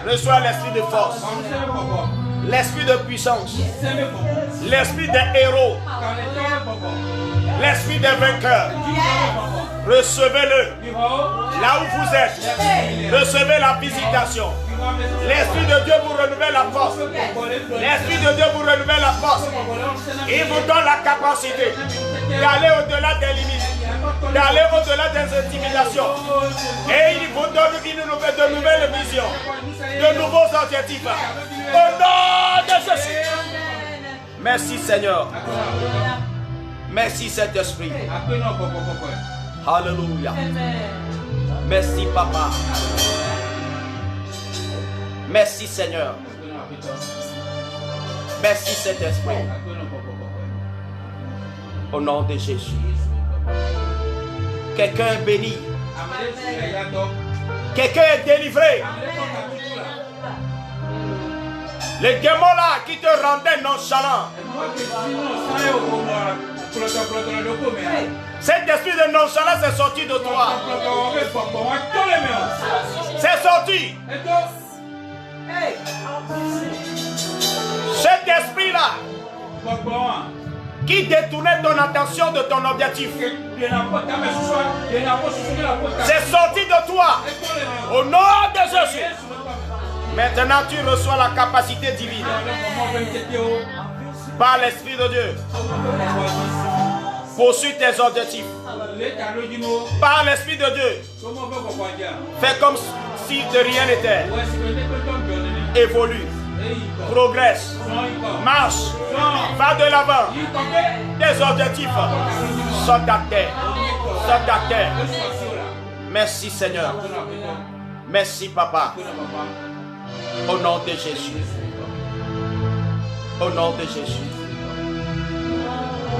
reçois l'esprit de force, l'esprit de puissance, l'esprit des héros, l'esprit des vainqueurs. Recevez-le là où vous êtes. Recevez la visitation. L'Esprit de Dieu vous renouvelle la force. L'Esprit de Dieu vous renouvelle la force. Il vous donne la capacité d'aller au-delà des limites, d'aller au-delà des intimidations. Et il vous donne de nouvelles visions, de nouveaux objectifs. Au nom de Jésus. Merci Seigneur. Merci Saint-Esprit. Alléluia. Merci Papa. Merci Seigneur. Merci Saint-Esprit. Au nom de Jésus. Quelqu'un est béni. Quelqu'un est délivré. Les démons là qui te rendaient nonchalant. Cet esprit de nonchalance est sorti de toi. C'est sorti. Cet esprit là qui détournait ton attention de ton objectif, c'est sorti de toi. Au nom de Jésus. Maintenant tu reçois la capacité divine par l'Esprit de Dieu. Poursuis tes objectifs par l'Esprit de Dieu. Fais comme si de rien n'était. Évolue, progresse, marche, va de l'avant. Tes objectifs sont à terre. Sont à terre. Merci Seigneur. Merci Papa. Au nom de Jésus. Au nom de Jésus.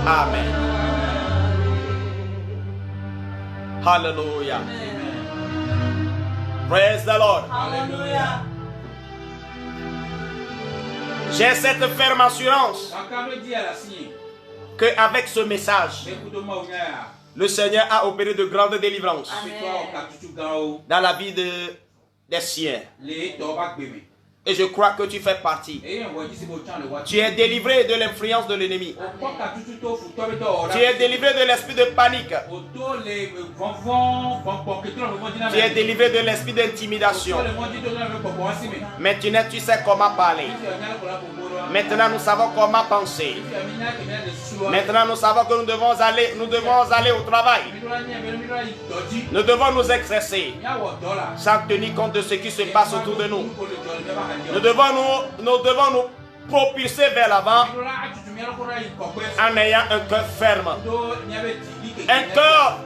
Amen. Hallelujah. Praise the Lord. Hallelujah. J'ai cette ferme assurance qu'avec ce message, le Seigneur a opéré de grandes délivrances dans la vie des siens. Et je crois que tu fais partie. Tu es délivré de l'influence de l'ennemi. Tu es délivré de l'esprit de panique. Tu es délivré de l'esprit d'intimidation. Maintenant, tu sais comment parler. Maintenant, nous savons comment penser. Maintenant, nous savons que nous devons aller au travail. Nous devons nous exercer sans tenir compte de ce qui se passe autour de nous. Nous devons nous propulser vers l'avant en ayant un cœur ferme. Un cœur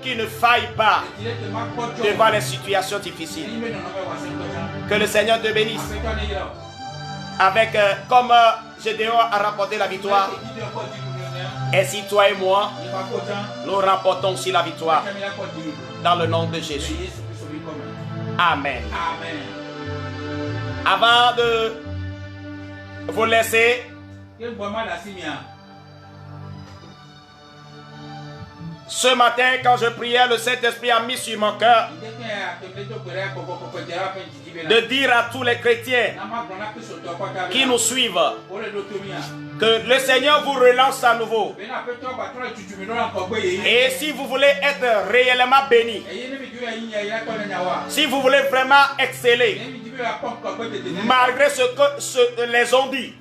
qui ne faille pas devant les situations difficiles. Que le Seigneur te bénisse. Avec, comme Gédéon a remporté la victoire, ainsi toi et moi, nous remportons aussi la victoire. Dans le nom de Jésus. Amen. Avant de vous laisser, ce matin, quand je priais, le Saint-Esprit a mis sur mon cœur de dire à tous les chrétiens qui nous suivent que le Seigneur vous relance à nouveau. Et si vous voulez être réellement béni, si vous voulez vraiment exceller, malgré ce que les ont dit,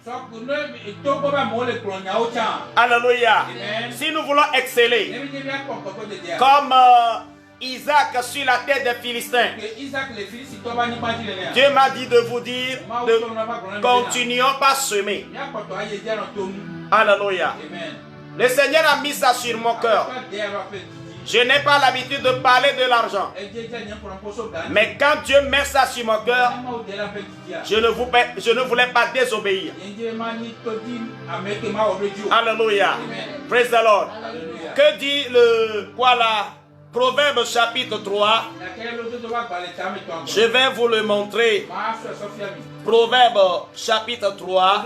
alléluia, si nous voulons exceller, comme Isaac sur la tête des Philistins, Dieu m'a dit de vous dire de continuons par semer. Alléluia. Le Seigneur a mis ça sur mon cœur. Je n'ai pas l'habitude de parler de l'argent. Mais quand Dieu met ça sur mon cœur, je ne voulais pas désobéir. Alléluia. Praise the Lord. Que dit le Proverbe chapitre 3. Je vais vous le montrer. Proverbe chapitre 3.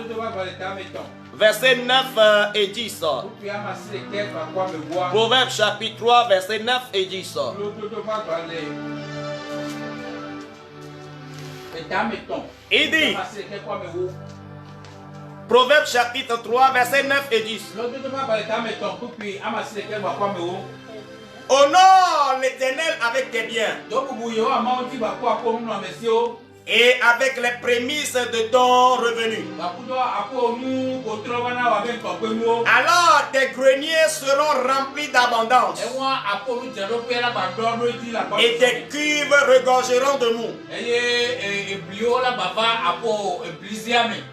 Versets 9 et 10. Proverbe chapitre 3, versets 9 et 10. Il dit, Proverbe chapitre 3, versets 9 et 10. Honore l'Éternel avec tes biens et avec les prémices de ton revenu. Alors tes greniers seront remplis d'abondance et tes cuves regorgeront de mou.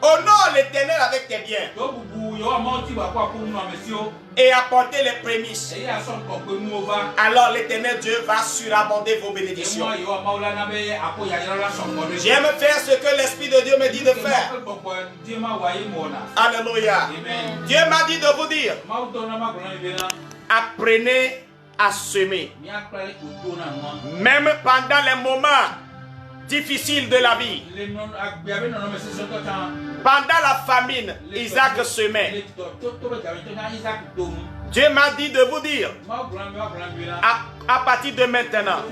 Honore l'Éternel avec tes biens et apportez les prémices. Alors l'Éternel Dieu va surabonder vos bénédictions. J'aime faire ce que l'Esprit de Dieu me dit de faire. Alléluia. Dieu m'a dit de vous dire, apprenez à semer. Même pendant les moments difficiles de la vie. Pendant la famine, Isaac semait. Dieu m'a dit de vous dire, à partir de maintenant,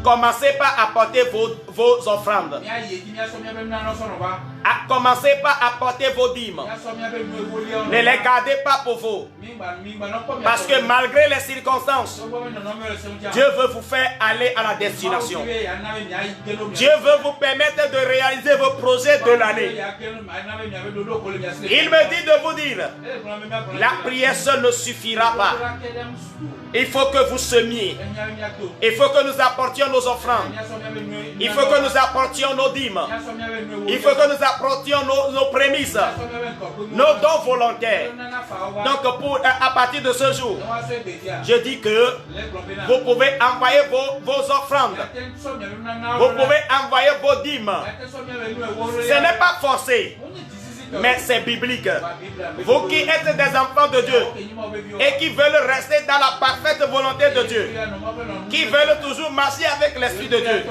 commencez par apporter vos offrandes. Commencez par apporter vos dîmes. Ne les gardez pas pour vous. Parce que malgré les circonstances, Dieu veut vous faire aller à la destination. Dieu veut vous permettre de réaliser vos projets de l'année. Il me dit de vous dire, la prière seule ne suffira pas. Il faut que vous semiez. Il faut que nous apportions nos offrandes. Il faut que nous apportions nos dîmes. Il faut que nous apportions nos prémices, nos dons volontaires. Donc à partir de ce jour, je dis que vous pouvez envoyer vos offrandes. Vous pouvez envoyer vos dîmes. Ce n'est pas forcé, mais c'est biblique. Vous qui êtes des enfants de Dieu et qui veulent rester dans la parfaite volonté de Dieu, qui veulent toujours marcher avec l'Esprit de Dieu,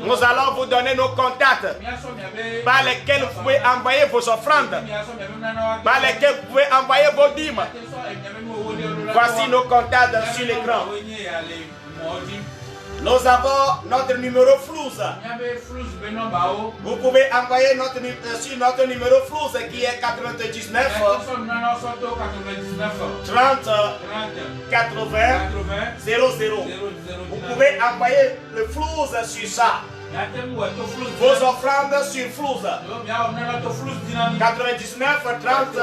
nous allons vous donner nos contacts par lesquels vous pouvez envoyer vos offrandes, par lesquels vous pouvez envoyer vos dîmes. Voici nos contacts sur l'écran. Nous avons notre numéro Flouze. Vous pouvez envoyer sur notre numéro Flouze qui est 99 30 80 00. Vous pouvez envoyer le Flouze sur ça. Vos offrandes sur Flouze 99 30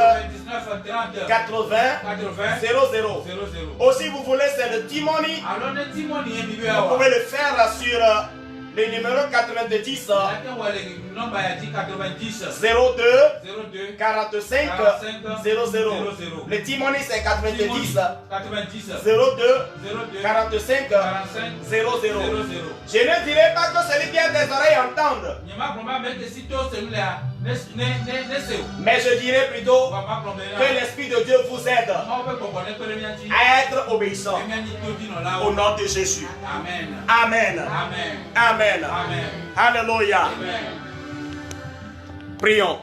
80 00. Aussi vous voulez c'est le Timoni. Vous pouvez le faire sur le numéro 90 02 45 00. Le Timoni c'est 90 02 45 00. Je ne dirais pas que celui qui a des oreilles entende, mais je dirais plutôt que l'Esprit de Dieu vous aide à être obéissant. Au nom de Jésus. Amen. Amen. Alléluia. Prions.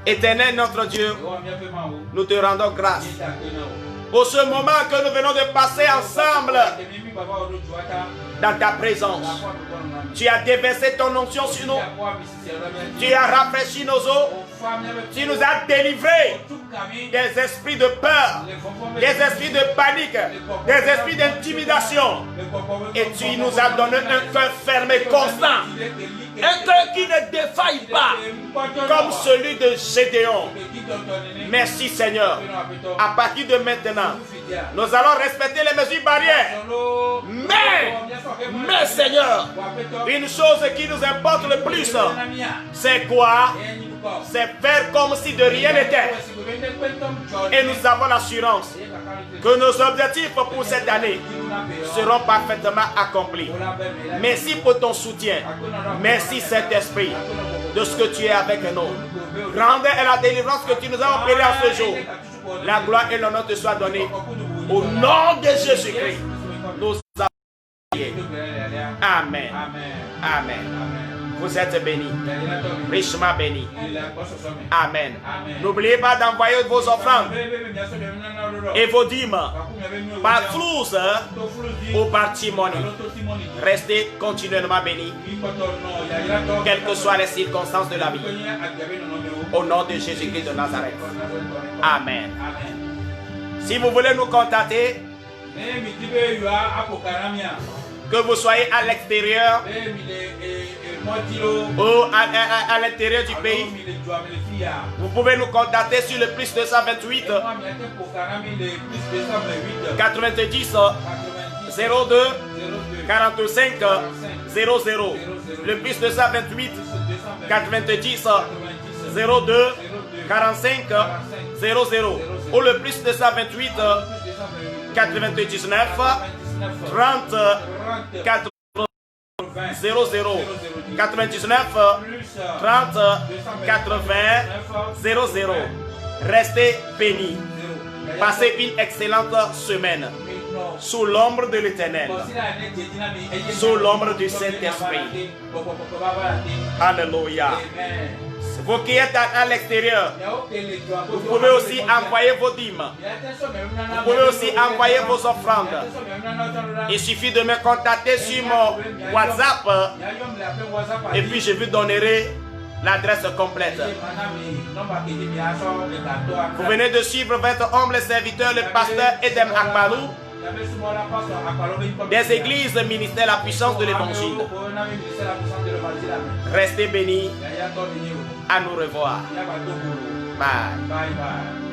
Éternel notre Dieu, nous te rendons grâce pour ce moment que nous venons de passer ensemble dans ta présence. Tu as déversé ton onction sur nous. Tu as rafraîchi nos eaux. Tu nous as délivrés des esprits de peur, des esprits de panique, des esprits d'intimidation. Et tu nous as donné un cœur fermé, constant. Un cœur qui ne défaille pas, comme celui de Gédéon. Merci Seigneur. À partir de maintenant, nous allons respecter les mesures barrières. Mais Seigneur, une chose qui nous importe le plus, c'est quoi? C'est faire comme si de rien n'était. Et nous avons l'assurance que nos objectifs pour cette année seront parfaitement accomplis. Merci pour ton soutien. Merci Saint-Esprit de ce que tu es avec nous. Grande est la délivrance que tu nous as opérée en ce jour. La gloire et l'honneur te soient donnés. Au nom de Jésus-Christ, nous avons prié. Amen. Amen. Vous êtes bénis, richement bénis. Amen. N'oubliez pas d'envoyer vos offrandes et vos dîmes par Flouze ou par Timoni. Restez continuellement bénis, quelles que soient les circonstances de la vie. Au nom de Jésus-Christ de Nazareth. Amen. Si vous voulez nous contacter, que vous soyez à l'extérieur ou à l'intérieur du pays, vous pouvez nous contacter sur le plus 228 90 02 45 00. Le plus 228 90 02 45 00. Ou le plus 228 99 30 80 00. 99 30 80 00. Restez bénis. Passez une excellente semaine sous l'ombre de l'Éternel, sous l'ombre du Saint-Esprit. Alléluia. Vous qui êtes à l'extérieur, vous pouvez aussi envoyer vos dîmes. Vous pouvez aussi envoyer vos offrandes. Il suffit de me contacter sur mon WhatsApp et puis je vous donnerai l'adresse complète. Vous venez de suivre votre humble serviteur, le pasteur Edem Akbalou, des églises ministèrent la puissance de l'évangile. Restez bénis. À nous revoir. Bye.